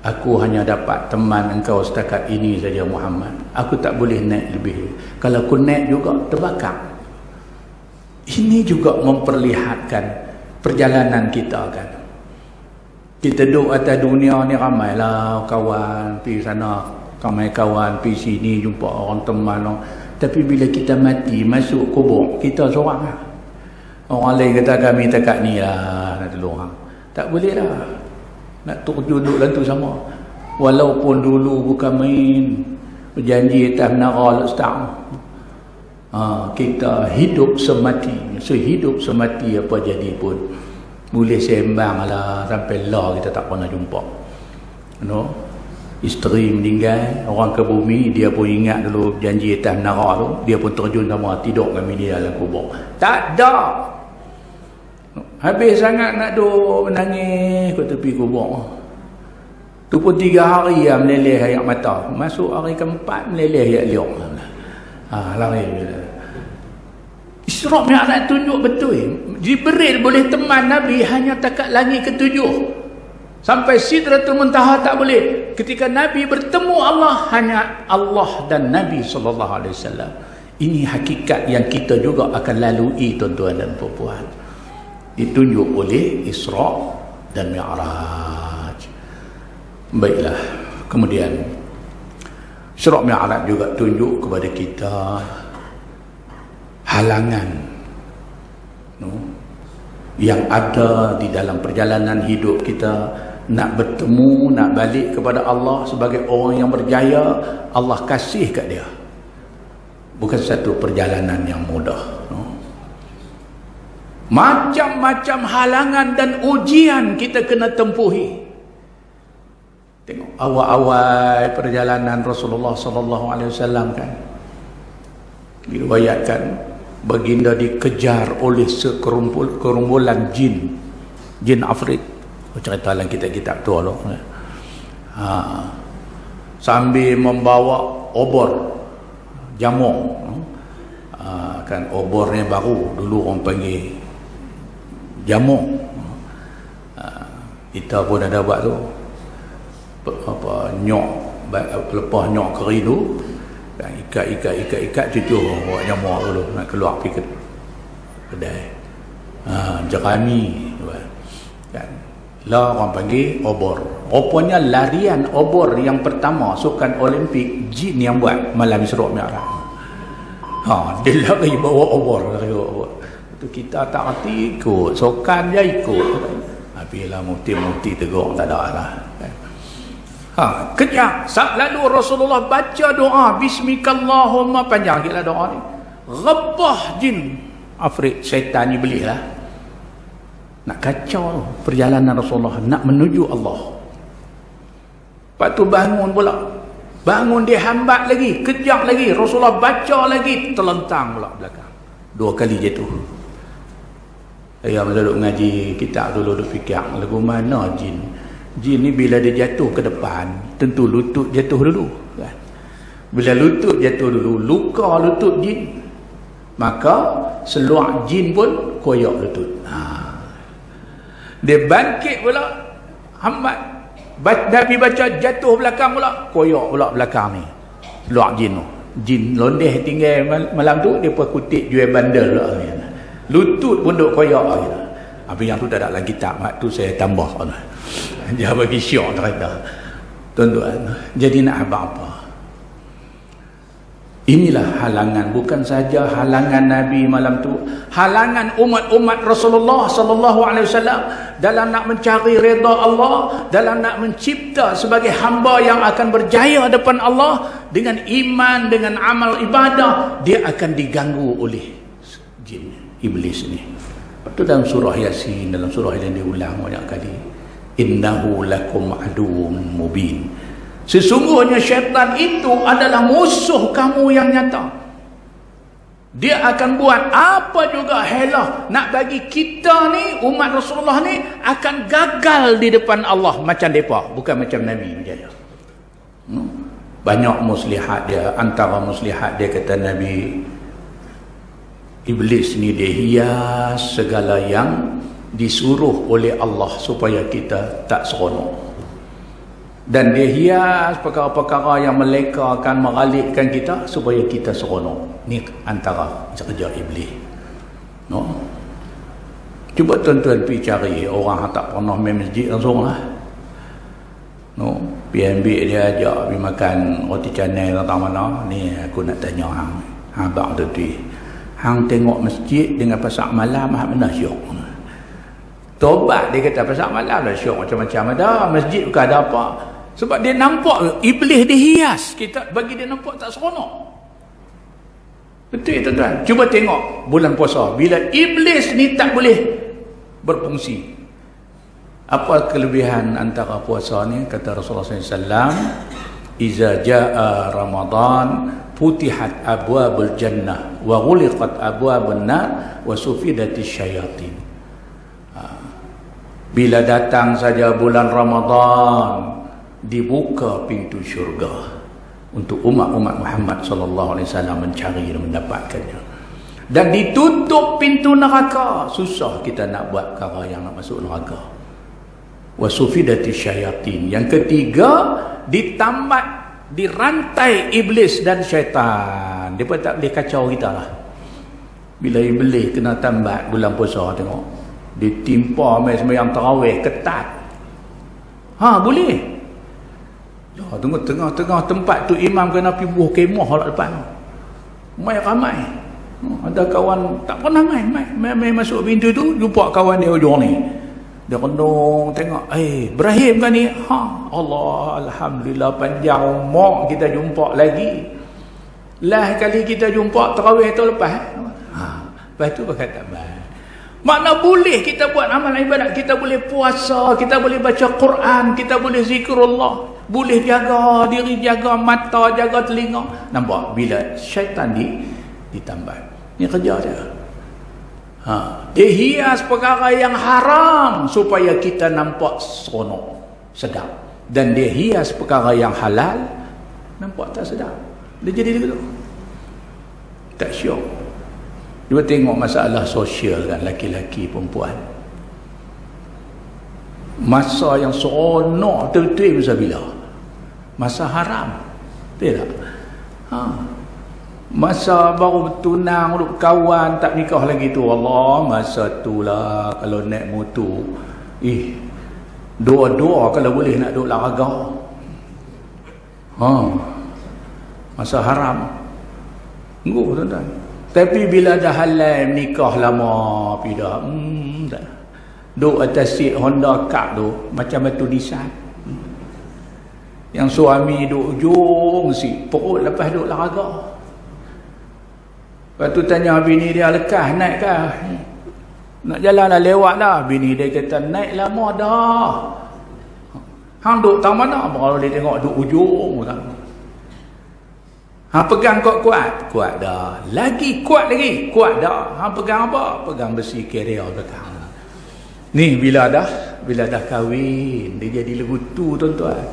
aku hanya dapat teman engkau setakat ini saja Muhammad, aku tak boleh naik lebih. Kalau aku naik juga terbakar. Ini juga memperlihatkan perjalanan kita kan. Kita duduk atas dunia ni ramailah kawan, pergi sana, ramai kawan, pergi sini, jumpa orang teman orang. Tapi bila kita mati, masuk kubur, kita seorang lah. Orang lain kata kami takat ni lah nak tolong orang. Tak boleh lah. Nak terjun duduk dalam tu sama. Walaupun dulu bukan main berjanji atas menara letak. Kita hidup semati. Sehidup semati apa jadi pun. Boleh sembang lah sampai lah kita tak pernah jumpa. No? Isteri meninggal, orang ke bumi, dia pun ingat dulu janji atas menara tu, dia pun terjun sama, tidur kami dia dalam kubur. Tak ada. Habis sangat nak duduk menangis ke tepi kubur. Tu pun 3 hari yang meleleh air mata. Masuk hari keempat meleleh air liur. Lari. Isra' Mi'raj tunjuk betul. Jibril boleh teman Nabi hanya takat langit ke-7. Sampai Sidratul Muntaha tak boleh. Ketika Nabi bertemu Allah, hanya Allah dan Nabi SAW. Ini hakikat yang kita juga akan lalui, tuan-tuan dan puan-puan. Ditunjuk oleh Isra' dan Mi'raj. Baiklah. Kemudian Isra' Mi'raj juga tunjuk kepada kita halangan yang ada di dalam perjalanan hidup kita. Nak bertemu, nak balik kepada Allah sebagai orang yang berjaya, Allah kasih kat dia. Bukan satu perjalanan yang mudah. Macam-macam halangan dan ujian kita kena tempuhi. Tengok awal-awal perjalanan Rasulullah SAW kan, diriwayatkan baginda dikejar oleh sekerumpulan jin afrit. Cerita dalam kitab-kitab tu loh. Sambil membawa obor jamu. Kan obornya baru, dulu orang panggil jamu. Kita pun ada buat tu. Nyok, lepas nyok kering tu, ikat cucuk buat jamu dulu nak keluar pergi ke kedai. Jerami kan. Lah orang panggil obor. Rupanya larian obor yang pertama sukan Olimpik jin yang buat malam Isra' Mi'raj. Dia lari bawa obor. Itu kita tak erti ikut, sukan je ikut. Tapi lah mufti tegur tak ada lah. Kejap. Lalu Rasulullah baca doa Bismikallahumma, panjang sikitlah doa ni. Rebah jin afrit syaitan ni belilah. Nak kacau perjalanan Rasulullah nak menuju Allah. Lepas tu bangun pula. Bangun dia hambat lagi, kejap lagi. Rasulullah baca lagi, terlentang pula belakang. 2 kali jatuh. Saya masa duduk ngaji kitab dulu duduk fikir, lagu mana jin? Jin ni bila dia jatuh ke depan, tentu lutut jatuh dulu kan? Bila lutut jatuh dulu, luka lutut jin, maka seluar jin pun koyak lutut. Dia bangkit pula, hambat. Nabi baca jatuh belakang pula, koyak pula belakang ni. Seluar jin tu. Jin londeh tinggal malam tu, dia pun kutip jual bandel pula. Lutut pun duk koyak gitu. Apa yang tu tak ada dalam kitab, tu saya tambah. Dia bagi syok cerita. Tuan-tuan, jadi nak apa-apa. Inilah halangan, bukan saja halangan Nabi malam tu, halangan umat-umat Rasulullah SAW dalam nak mencari redha Allah, dalam nak mencipta sebagai hamba yang akan berjaya depan Allah dengan iman, dengan amal ibadah, dia akan diganggu oleh jin iblis ni. Itu dalam surah Yasin, dalam surah yang diulang banyak kali. Innahu lakum aduwwun mubin. Sesungguhnya syaitan itu adalah musuh kamu yang nyata. Dia akan buat apa juga helah nak bagi kita ni, umat Rasulullah ni, akan gagal di depan Allah macam mereka, bukan macam Nabi berjaya. Banyak muslihat dia. Antara muslihat dia kata Nabi, Iblis ni dia hias segala yang disuruh oleh Allah supaya kita tak seronok. Dan dia hias perkara-perkara yang melekakan, meralitkan kita supaya kita seronok. Ni antara kerja iblis. No? Cuba tuan-tuan pergi cari orang yang tak pernah main masjid langsung lah. No? Pergi ambil dia ajak pergi makan roti canai atau mana. Ni aku nak tanya hang. Abang tu. Hang tengok masjid dengan pasar malam mana syok? Tobat dia kata pasar malam lah syok macam-macam ada. Masjid bukan ada apa. Sebab dia nampak iblis dia hias kita, bagi dia nampak tak seronok. Betul tuan-tuan. Cuba tengok bulan puasa bila iblis ni tak boleh berfungsi. Apa kelebihan antara puasa ni? Kata Rasulullah SAW, iza jaa Ramadan futihat abwabul jannah wa ghuliqat abwabun nar wa sufidatis syayatin. Bila datang saja bulan Ramadan, dibuka pintu syurga untuk umat-umat Muhammad sallallahu alaihi wasallam mencari dan mendapatkannya. Dan ditutup pintu neraka. Susah kita nak buat perkara yang nak masuk neraka. Wa sufidatis syayatin. Yang ketiga, ditambat, dirantai iblis dan syaitan. Dia pun tak boleh kacau kita lah. Bila iblis kena tambat bulan puasa, tengok ditimpa mai sembahyang tarawih ketat. Boleh. Tengok tengah-tengah tempat tu imam kena pergi buah kemah lah depan. Mai ramai. Ada kawan tak pernah main masuk pintu tu, jumpa kawan dia hujung ni. Dia renung tengok, Ibrahim kan ni? Allah, alhamdulillah panjang umur kita jumpa lagi. Lah kali kita jumpa tarawih tu lepas. Lepas tu berkata baik. Makna boleh kita buat amal ibadat, kita boleh puasa, kita boleh baca Quran, kita boleh zikrullah, boleh jaga diri, jaga mata, jaga telinga. Nampak bila syaitan ditambah. Ni kerja dia. Dia hias perkara yang haram supaya kita nampak seronok, sedap. Dan dia hias perkara yang halal, nampak tak sedap. Dia jadi begitu. Tak syok. Cuba tengok masalah sosial kan, laki-laki perempuan. Masa yang seronok betul-betul masa bila? Masa haram. Betul tak? Masa baru bertunang, duduk kawan, tak nikah lagi tu, Allah, masa tu lah kalau naik motor, doa-doa kalau boleh nak duduk laraga. Masa haram. Tunggu tuan-tuan. Tapi bila dah halal nikah lama pindah, tak. Duduk atas seat Honda Cup tu macam batu nisan. Yang suami duduk ujung seat, perut lepas duduk laraga. Lepas tu tanya bini dia, lekas naik kah? Nak jalan dah, lewat dah. Bini dia kata, naik lama dah. Hang duduk tahu mana? Baru dia tengok duduk ujung. Hang pegang kuat-kuat? Kuat dah. Lagi kuat lagi? Kuat dah. Hang pegang apa? Pegang besi carrier belakang. Ni bila dah kahwin, dia jadi legutu tuan-tuan.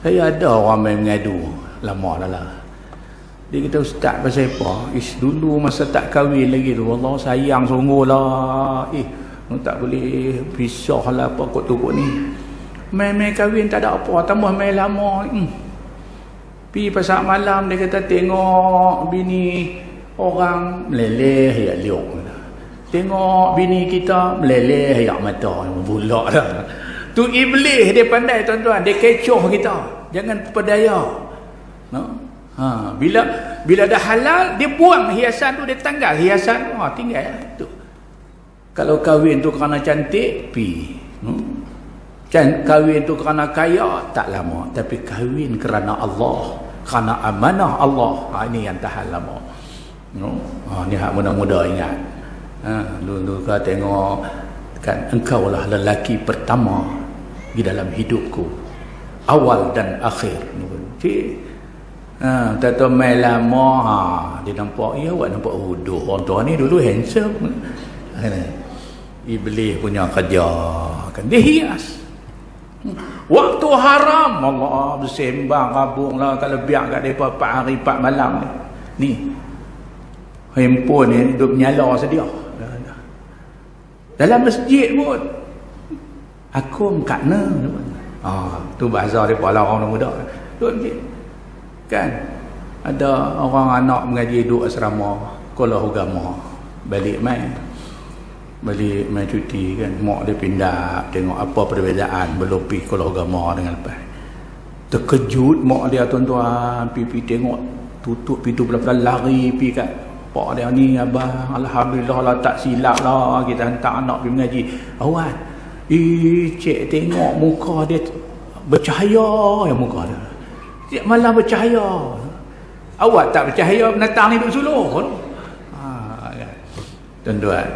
Saya ada orang main mengadu. Lama dah lah. Dia kata, ustaz pasal apa? Dulu masa tak kahwin lagi tu, Allah sayang sungguh lah. Tak boleh pisah lah apa kot tukuk ni. Main-main kahwin tak ada apa, tambah main lama. Pergi pasal malam, dia kata tengok bini orang meleleh ya liuk. Tengok bini kita meleleh ya mata. Bulak dah. Tu iblis dia pandai tuan-tuan, dia kecoh kita. Jangan perdaya. No? Bila dah halal, dia buang hiasan tu, dia tanggal hiasan, tinggal tu. Kalau kahwin tu kerana cantik, kahwin tu kerana kaya, tak lama. Tapi kahwin kerana Allah, kerana amanah Allah, ini yang tahan lama. Ni hak muda-muda ingat. Dulu kau tengok kan, engkau lah lelaki pertama di dalam hidupku, awal dan akhir. Tato mai lama, dia nampak, awak nampak bodoh. Orang tua ni dulu handsome. Iblis punya kerja kan, dia hias. Waktu haram, Allah bersembang rabung lah kalau biar kat depa 4 hari 4 malam ni. Handphone ni duduk menyala sedia. Dalam masjid pun aku makna tu bahasa dia pula orang muda duduk masjid kan. Ada orang anak mengaji duduk asrama sekolah agama, balik main cuti kan, mak dia pindah tengok apa perbezaan belum pergi sekolah agama dengan lepas. Terkejut mak dia, tuan-tuan, pergi tengok tutup pintu pelan-pelan, lari pergi kat pak dia ni, abang alhamdulillah lah tak silap lah kita hantar anak pergi mengaji. Awak cik tengok muka dia bercahaya ya, muka dia cik malah bercahaya. Awak tak bercahaya penatang ni duduk suluh kan? Tuan-tuan,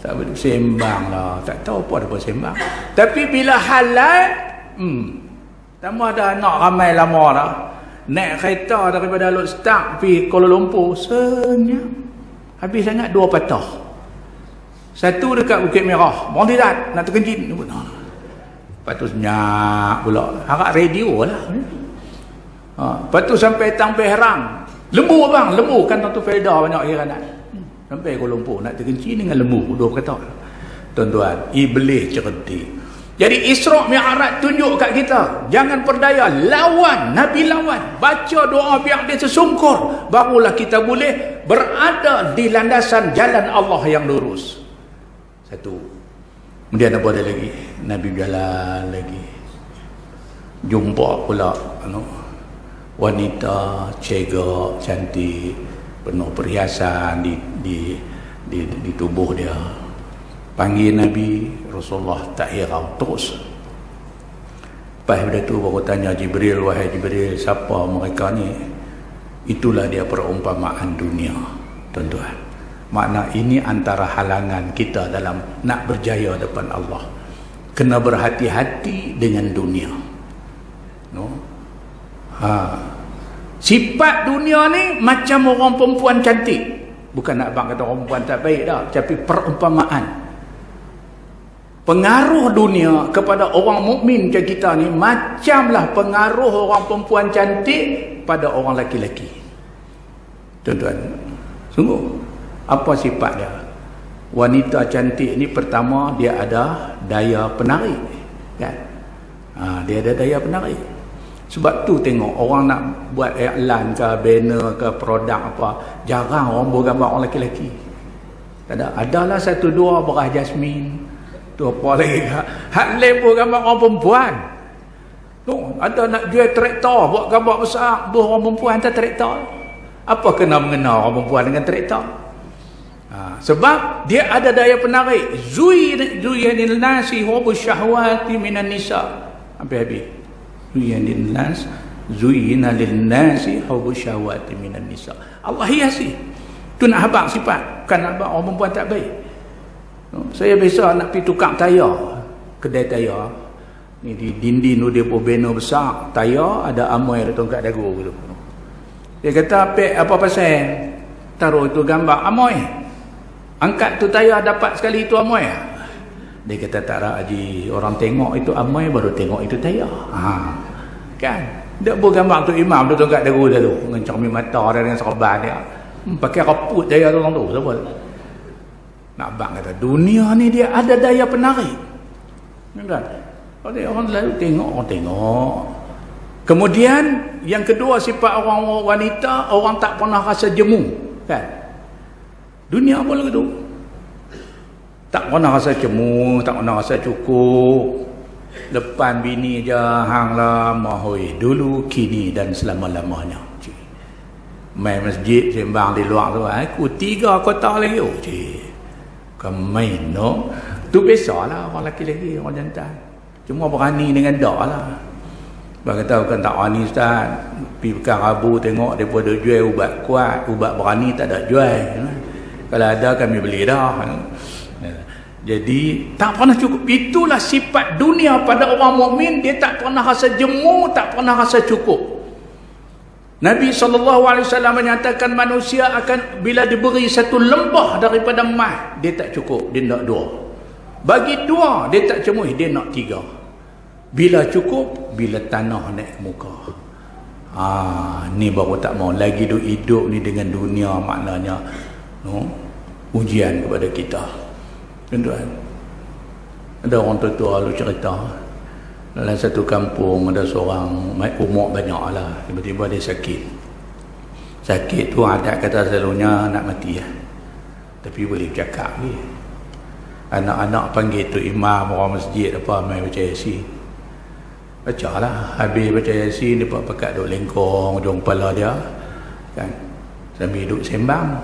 tak bersembang lah, tak tahu apa dia bersembang. Tapi bila halal, tambah dah anak ramai lama dah, naik kereta daripada Alor Start pergi Kuala Lumpur, senyap. Habis sangat 2 patah. Satu dekat Bukit Merah, Montidat, nak terkencing. Lepas tu senyap pula. Harap radio lah. Lepas tu sampai Tang Perang. Lembu bang, lembu. Kan tu Felda banyak iranat. Sampai Kuala Lumpur, nak terkencing dengan lembu. 2 kata. Tuan-tuan, iblis cerdik. Jadi Isra' Mi'raj tunjuk kat kita, jangan perdaya, lawan Nabi, lawan, baca doa biar dia tersungkur, barulah kita boleh berada di landasan jalan Allah yang lurus. Satu. Kemudian apa ada lagi? Nabi jalan lagi, jumpa pula wanita cegak cantik, penuh perhiasan di tubuh dia. Panggil Nabi, Rasulullah tak hirau terus. Lepas daripada tu baru tanya Jibril, wahai Jibril, siapa mereka ni? Itulah dia perumpamaan dunia, tuan-tuan. Makna ini antara halangan kita dalam nak berjaya depan Allah. Kena berhati-hati dengan dunia. Sifat dunia ni macam orang perempuan cantik. Bukan nak bang kata orang perempuan tak baik dah, tapi perumpamaan. Pengaruh dunia kepada orang mukmin macam kita ni macamlah pengaruh orang perempuan cantik pada orang lelaki-lelaki. Tuan-tuan, sungguh apa sifat dia? Wanita cantik ni pertama dia ada daya penarik, kan? Dia ada daya penarik. Sebab tu tengok orang nak buat iklan ke banner ke produk apa, jarang orang bergambar orang lelaki-lelaki. Tak ada. Adalah 1-2 berah jasmin. Tu apa lagi kak? Hak lain pun gambar orang perempuan. Tu ada nak jual traktor, buat gambar besar, buat orang perempuan hantar traktor. Apa kena mengenal orang perempuan dengan traktor? Sebab dia ada daya penarik. Zuyyinil nasi hubbu syahwati minan nisa. Sampai habis. Zuyyina lin nasi hubbu syahwati minan nisa. Allah hiasi. Tu nak habaq sifat, bukan nak habaq orang perempuan tak baik. Saya biasa nak pergi tukar tayar, kedai tayar ni di dinding tu dia pun banner besar, tayar ada amoy dia tongkat dagu gitu. Dia kata apa pasal taruh itu gambar amoy, angkat tu tayar dapat sekali itu amoy. Dia kata tak ada haji, orang tengok itu amoy baru tengok itu tayar. Kan dia buat gambar tu imam tu tongkat dagu dia tu dengan cermin mata dia dengan serban dia, pakai raput tayar tu orang tu siapa. Nak bang kata dunia ni dia ada daya penarik, kan? Orang selalu tengok, orang tengok. Kemudian yang kedua sifat orang wanita, orang tak pernah rasa jemu, kan? Dunia pun begitu, tak pernah rasa jemu, tak pernah rasa cukup. Depan bini je hang lama hoi, dulu kini dan selama-lamanya. Main masjid sembang di luar tu, aku 3 kota lagi main tu biasalah orang lelaki-lelaki, orang jantan cuma berani dengan dak lah. Bang kata bukan tak berani ustaz, pergi pekan Rabu tengok mereka ada jual ubat kuat, ubat berani tak ada jual, kalau ada kami beli dah. Jadi tak pernah cukup. Itulah sifat dunia pada orang mukmin, dia tak pernah rasa jemu, tak pernah rasa cukup. Nabi SAW menyatakan manusia akan bila diberi satu lembah daripada emas, dia tak cukup, dia nak 2. Bagi 2, dia tak cemuih, dia nak 3. Bila cukup? Bila tanah naik muka. Ni baru tak mau lagi hidup ni dengan dunia, maknanya ujian kepada kita. Tuan-tuan, ada orang tua lalu cerita dalam satu kampung ada seorang umur banyak lah, tiba-tiba dia sakit tu adat kata selalunya nak mati ya. Tapi boleh bercakap ni. Anak-anak panggil tu imam orang masjid apa mai baca Yasin. Bacalah, habis baca Yasin dia pakat duk lengkong hujung kepala dia kan, sambil duduk sembang.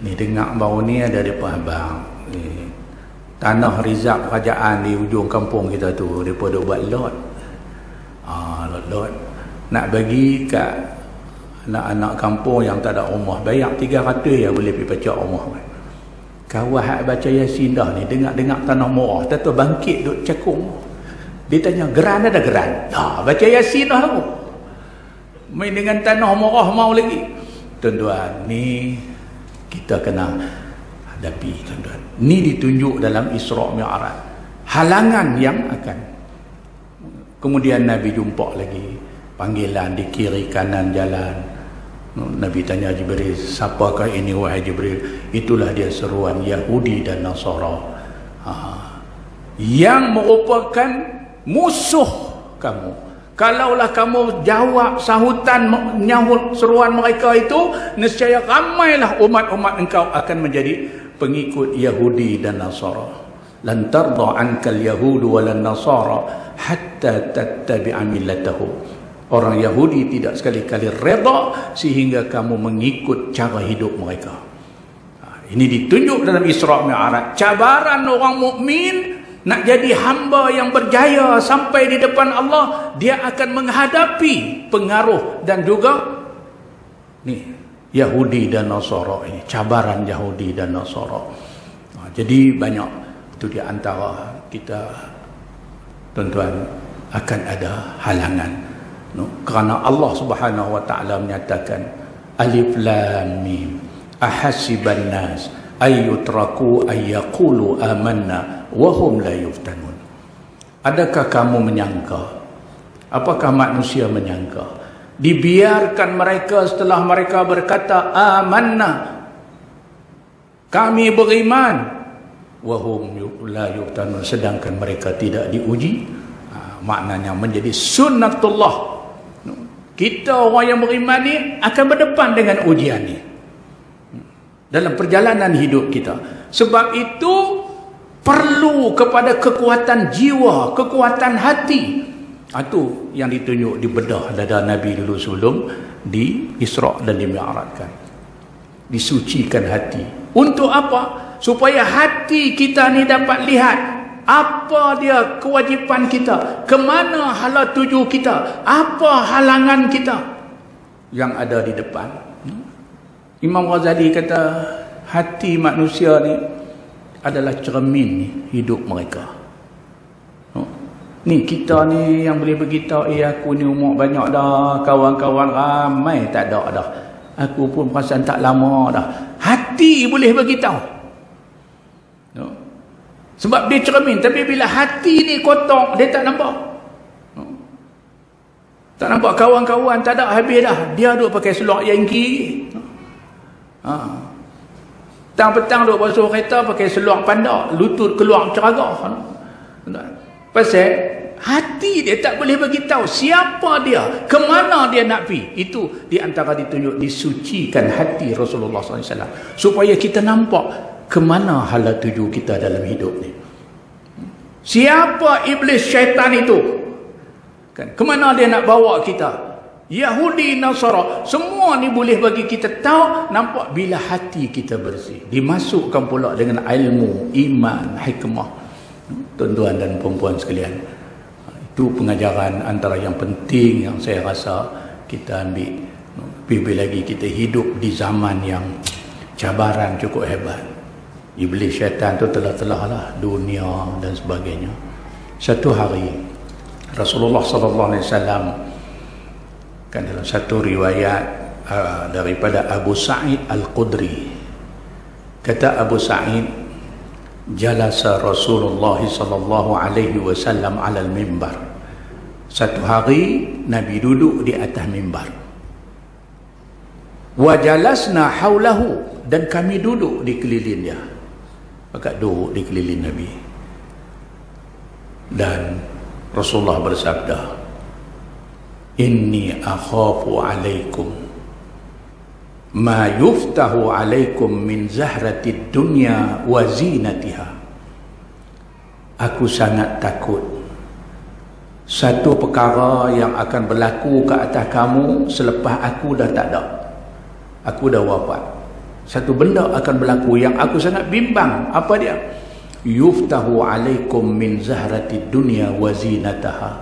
Ni dengar baru ni ada depa abang ni, tanah rizab kerajaan di hujung kampung kita tu depa duk buat lot. Lot nak bagi kat anak-anak kampung yang tak ada rumah, bayar 300 ya boleh pergi baca rumah. Kawan hak baca Yasin dah ni dengar tanah murah, tentu bangkit duk cakung. Dia tanya, geran ada geran? Baca Yasin dah aku. Main dengan tanah murah mau lagi. Tuan-tuan, ni kita kena hadapi, tuan-tuan. Ni ditunjuk dalam Isra' Mi'raj. Halangan yang akan. Kemudian Nabi jumpa lagi panggilan di kiri kanan jalan. Nabi tanya Jibril, siapakah ini wahai Jibril? Itulah dia seruan Yahudi dan Nasara, yang merupakan musuh kamu. Kalaulah kamu jawab sahutan menyahut seruan mereka itu, nescaya ramailah umat-umat engkau akan menjadi pengikut Yahudi dan Nasara. Lan tarda ankal yahudu walan nasara hatta tattabi'a millatahum. Orang Yahudi tidak sekali-kali reda sehingga kamu mengikut cara hidup mereka. Ini ditunjuk dalam Isra' Mi'raj. Cabaran orang mukmin nak jadi hamba yang berjaya sampai di depan Allah, dia akan menghadapi pengaruh dan juga ni Yahudi dan Nasara ini, cabaran Yahudi dan Nasara. Jadi banyak itu di antara kita, tuan-tuan, akan ada halangan. Kerana Allah Subhanahu wa taala menyatakan alif lam mim ahasiban nas ayyutraku ayyaqulu amanna wa hum la yuftanun. Adakah kamu menyangka, apakah manusia menyangka dibiarkan mereka setelah mereka berkata amanna, kami beriman, wa hum la yuftanun, sedangkan mereka tidak diuji? Maknanya menjadi sunnatullah. Kita orang yang beriman ni akan berdepan dengan ujian ni dalam perjalanan hidup kita. Sebab itu perlu kepada kekuatan jiwa, kekuatan hati. Itu yang ditunjuk di bedah dada Nabi dulu sebelum di Isra' dan di Mi'rajkan. Disucikan hati. Untuk apa? Supaya hati kita ni dapat lihat apa dia kewajipan kita, ke mana hala tuju kita, apa halangan kita yang ada di depan. Imam Ghazali kata hati manusia ni adalah cermin hidup mereka. Ni kita ni yang boleh beritahu, aku ni umur banyak dah, kawan-kawan ramai tak ada dah, aku pun perasan tak lama dah. Hati boleh beritahu. Sebab dia cermin. Tapi bila hati ni kotor, dia tak nampak. Tak nampak kawan-kawan, tak ada, habis dah. Dia duduk pakai seluar Yankee. Petang-petang duduk basuh kereta pakai seluar Panda, lutut keluar ceragah. Pasal hati dia tak boleh beritahu siapa dia, ke mana dia nak pergi. Itu di antara ditunjuk disucikan hati Rasulullah SAW, supaya kita nampak ke mana hala tuju kita dalam hidup ni. Siapa iblis syaitan itu? Kan, ke mana dia nak bawa kita? Yahudi, Nasara, semua ni boleh bagi kita tahu, nampak bila hati kita bersih. Dimasukkan pula dengan ilmu, iman, hikmah. Tuan-tuan dan perempuan sekalian, itu pengajaran antara yang penting yang saya rasa kita ambil. Lebih lagi kita hidup di zaman yang cabaran cukup hebat. Iblis syaitan tu telah-telah lah dunia dan sebagainya. Satu hari Rasulullah SAW, kan dalam satu riwayat daripada Abu Sa'id Al-Khudri, kata Abu Sa'id, jalasa Rasulullah sallallahu alaihi wasallam 'ala al-mimbar Satu hari Nabi duduk di atas mimbar. Wa jalasna haulahu, dan kami duduk di keliling dia. Agak duduk di keliling Nabi. Dan Rasulullah bersabda, inni akhafu alaikum ma yuftahu alaikum min zahratid dunya wa zinatiha. Aku sangat takut satu perkara yang akan berlaku ke atas kamu selepas aku dah tak ada, aku dah wafat. Satu benda akan berlaku yang aku sangat bimbang. Apa dia? Yuftahu alaikum min zahratid dunya wa zinataha.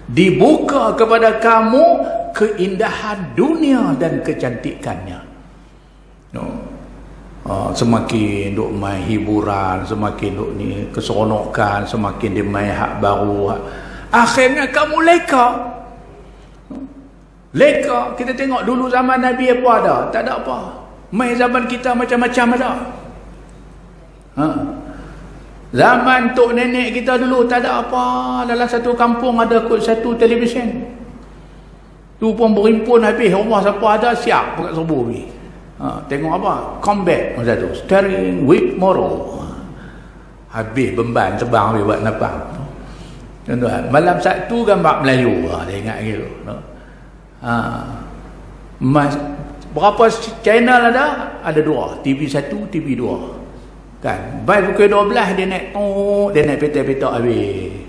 Dibuka kepada kamu keindahan dunia dan kecantikannya. Semakin duk main hiburan, semakin duk ni keseronokan, semakin dia main hak baru, akhirnya kamu leka. Kita tengok dulu zaman Nabi apa ada? Tak ada apa. Main zaman kita macam-macam ada. Zaman tok nenek kita dulu tak ada apa. Dalam satu kampung ada kot satu televisyen. Tu pun berimpun habis rumah siapa ada siap dekat serbu ni. Tengok apa? Combat masa tu. Starring with Moro. Habis beban terbang habis buat napang. Tuan-tuan, malam Sabtu gambar Melayu. Dia ingat gitu. Berapa channel ada? Ada 2. TV1, TV2. Kan? Baik pukul 12 dia naik petak-petak habis.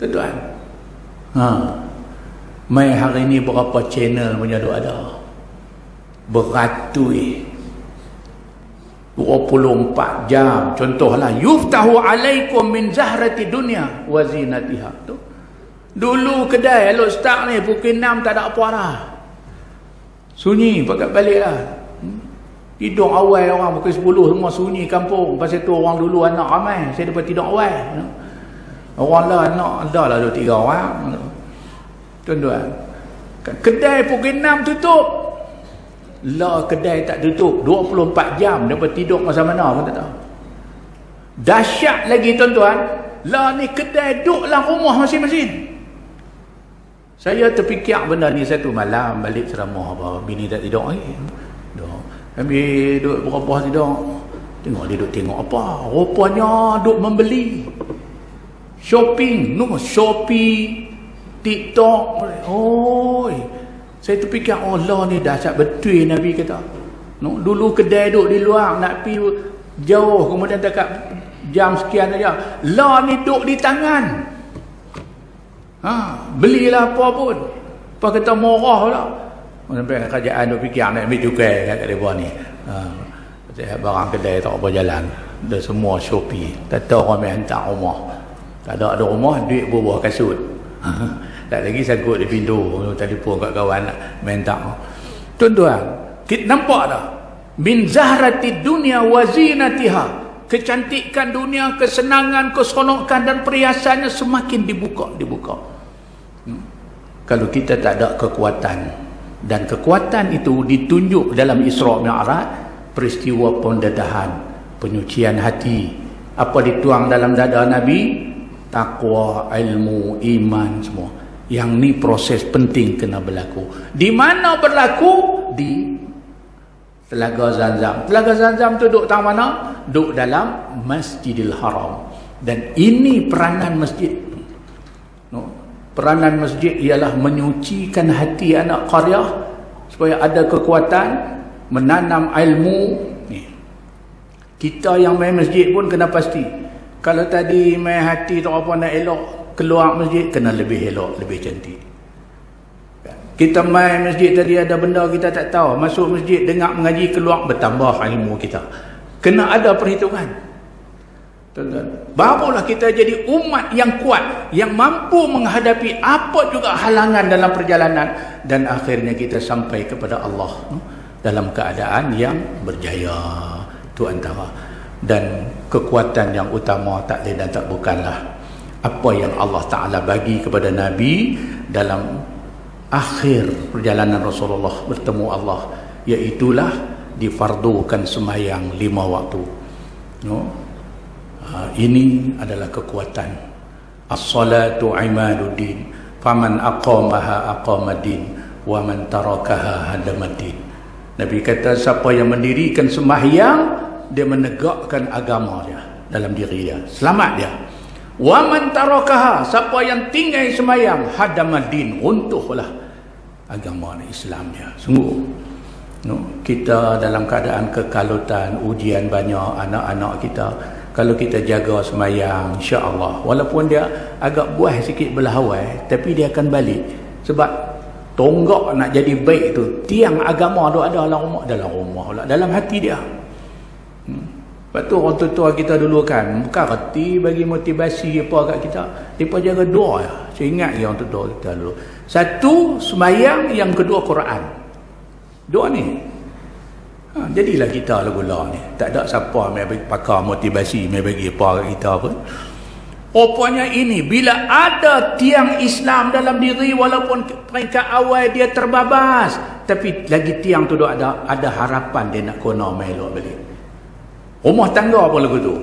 Tuan-tuan. Mai hari ni berapa channel punya ada? Beratus. 24 jam. Contohlah, yuftahu alaikum min zahrati dunya wa zinatiha. Tu. Dulu kedai elok start ni pukul 6 tak ada apa dah. Sunyi pakat balik lah. Tidur awal orang pukul 10 semua sunyi kampung. Pasal tu orang dulu anak ramai, saya dapat tidur awal. Orang lah anak dah lah 2-3 orang. Tuan-tuan, kedai pukul 6 tutup. Lah kedai tak tutup 24 jam, dapat tidur masa mana pun tak tahu. Dahsyat lagi tuan-tuan, lah ni kedai duduk dalam rumah masing-masing. Saya terfikir benda ni satu malam balik ceramah apa, bini tak tidur lagi. Habis duduk berapa tidur. Tengok dia duduk tengok apa. Rupanya duduk membeli. Shopping. Shopee, TikTok. Oi. Saya terfikir, oh Allah ni dahsyat betul Nabi kata. Dulu kedai duduk di luar, nak pergi jauh, kemudian dekat jam sekian saja. La ni duduk di tangan. Belilah apa pun. Apa kata murah pula. Sampai kerajaan duk fikir nak ambil cukai kat dia buat ni. Barang kedai tak apa jalan. Dah semua Shopee. Tak tahu orang main hantar rumah. Tak ada rumah, duit buah kasut. Tak lagi sangkut di pintu. Telefon kat kawan nak main tak. Tuan-tuan, kita nampak tak? Min zahrati dunia wa zinatiha. Kecantikan dunia, kesenangan, keseronokan dan perhiasannya semakin dibuka. Kalau kita tak ada kekuatan, dan kekuatan itu ditunjuk dalam Isra' Mi'raj, peristiwa pendedahan, penyucian hati. Apa dituang dalam dada Nabi? Takwa, ilmu, iman semua. Yang ni proses penting kena berlaku. Di mana berlaku? Di Telaga Zamzam. Telaga Zamzam tu duduk tang mana? Duduk dalam Masjidil Haram. Dan ini peranan masjid. Peranan masjid ialah menyucikan hati anak qaryah supaya ada kekuatan menanam ilmu. Kita yang main masjid pun kena pasti. Kalau tadi main hati tak apa nak elok, keluar masjid kena lebih elok, lebih cantik. Kita main masjid tadi ada benda kita tak tahu, masuk masjid dengar mengaji, keluar bertambah ilmu kita. Kena ada perhitungan. Barulah kita jadi umat yang kuat, yang mampu menghadapi apa juga halangan dalam perjalanan, dan akhirnya kita sampai kepada Allah dalam keadaan yang berjaya. Itu antara. Dan kekuatan yang utama tak lain dan tak bukanlah apa yang Allah Ta'ala bagi kepada Nabi dalam akhir perjalanan Rasulullah bertemu Allah, iaitulah difardukan sembahyang 5 waktu. Ini adalah kekuatan. As-salatu imaduddin. faman aqamaha aqamadin wa man tarakaha hadamadin. Nabi kata siapa yang mendirikan sembahyang, dia menegakkan agama dia dalam diri dia, selamat dia. Wa man tarakaha, siapa yang tinggal sembahyang, hadamadin, runtuhlah agama Islam dia. Sungguh kita dalam keadaan kekalutan, ujian banyak anak-anak kita. Kalau kita jaga sembahyang, insya-Allah, walaupun dia agak buah sikit berlahawai, tapi dia akan balik. Sebab tonggak nak jadi baik tu, tiang agama tu ada dalam rumah, dalam hati dia. Lepas tu orang tua kita dulu kan, bukan reti bagi motivasi apa kat kita, mereka jaga doa. Saya ingat yang orang tua kita dulu. Satu, sembahyang. Yang kedua, Quran. Doa ni. Jadilah kita gula ni. Tak ada siapa mai pakar motivasi, mai bagi apa kat kita pun. Rupanya ini, bila ada tiang Islam dalam diri, walaupun peringkat awal dia terbabas, tapi lagi tiang tu ada harapan dia nak kena melok balik. Rumah tangga pun lagu tu.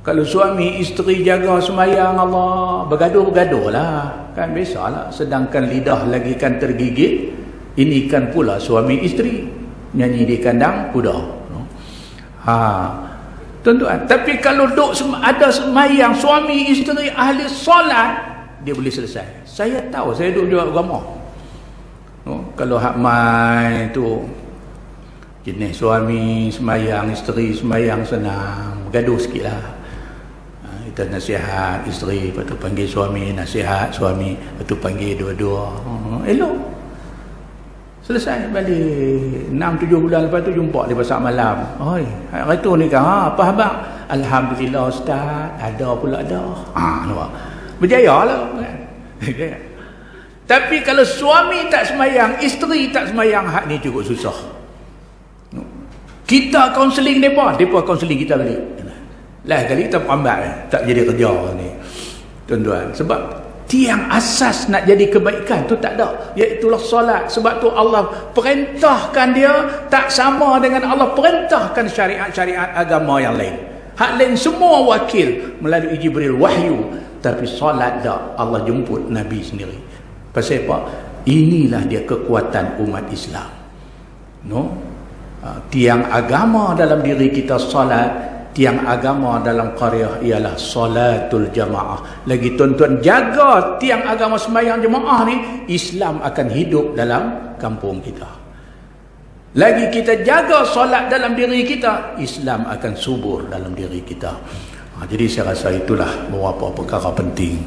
Kalau suami isteri jaga sembahyang Allah, bergaduh-bergaduh lah. Kan biasalah. Sedangkan lidah lagi kan tergigit, ini kan pula suami isteri nyanyi di kandang kuda. Tuan-tuan, tapi kalau ada sembahyang, suami isteri ahli solat, dia boleh selesai. Saya tahu, saya duduk juga agama. Kalau hak mai tu jenis suami sembahyang, isteri sembahyang, senang, gaduh sikitlah. Kita nasihat isteri, lepas tu panggil suami, nasihat suami, lepas tu panggil dua-dua. Elok. Selesai balik. 6-7 bulan lepas tu jumpa di pasar malam. Oi, hari tu ni kan, apa abang? Alhamdulillah Ustaz, ada pula ada. Nampak. Berjaya lah kan. Tapi kalau suami tak sembahyang, isteri tak sembahyang, hak ni cukup susah. Kita kaunseling mereka kaunseling kita balik. Lah kali kita perambat tak jadi kerja ni. Tuan-tuan, sebab tiang asas nak jadi kebaikan tu tak ada, iaitulah solat. Sebab tu Allah perintahkan dia tak sama dengan Allah perintahkan syariat-syariat agama yang lain. Hak lain semua wakil melalui Jibril wahyu, tapi solat dah Allah jemput Nabi sendiri. Pasal apa? Inilah dia kekuatan umat Islam. Tiang agama dalam diri kita solat. Tiang agama dalam qaryah ialah salatul jamaah. Lagi tuan-tuan jaga tiang agama sembahyang jemaah ni, Islam akan hidup dalam kampung kita. Lagi kita jaga solat dalam diri kita, Islam akan subur dalam diri kita. Jadi saya rasa itulah beberapa perkara penting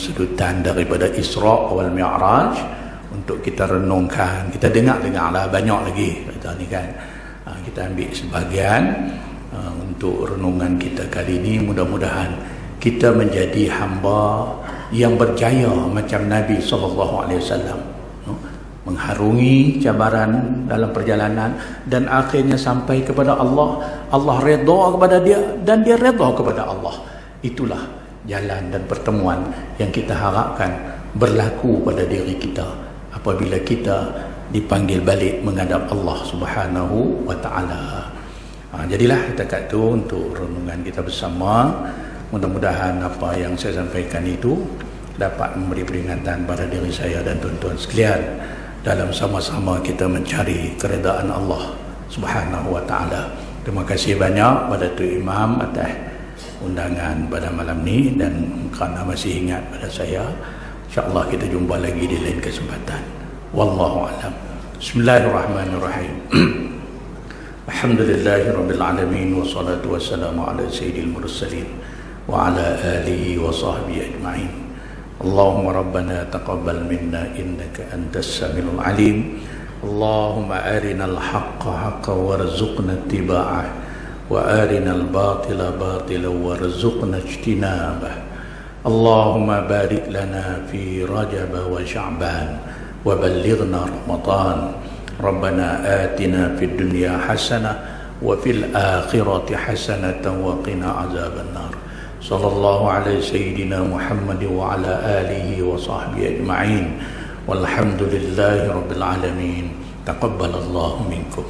sedutan daripada Isra' wal Mi'raj untuk kita renungkan. Kita dengarlah banyak lagi kita ni kan. Kita ambil sebahagian untuk renungan kita kali ini. Mudah-mudahan kita menjadi hamba yang berjaya macam Nabi SAW, mengharungi cabaran dalam perjalanan dan akhirnya sampai kepada Allah. Allah redha kepada dia dan dia redha kepada Allah. Itulah jalan dan pertemuan yang kita harapkan berlaku pada diri kita apabila kita dipanggil balik menghadap Allah Subhanahu wa taala. Jadilah setakat itu untuk renungan kita bersama. Mudah-mudahan apa yang saya sampaikan itu dapat memberi peringatan pada diri saya dan tuan-tuan sekalian dalam sama-sama kita mencari keredaan Allah Subhanahu wa taala. Terima kasih banyak pada Tu Imam atas undangan pada malam ni dan kerana masih ingat pada saya. InsyaAllah kita jumpa lagi di lain kesempatan. Wallahu a'lam. Bismillahirrahmanirrahim. Alhamdulillahirabbil alamin wassalatu wassalamu ala sayyidil mursalin wa ala alihi wa sahbihi ajma'in. Allahumma rabbana taqabbal minna innaka antas samiul alim. Allahumma arinal haqqa haqqan warzuqna ittiba'ah wa arinal batila batilan warzuqna ijtinabah. Allahumma barik lana fi Rajab wa Sya'ban wa ballighna Ramadan. Rabbana atina fid dunya hasanah wa fil akhirati hasanatan wa qina azaban nar. Sallallahu alaihi sayyidina Muhammad wa ala alihi wa sahbihi ajma'in. Walhamdulillahi rabbil alamin. Taqabbalallahu minkum.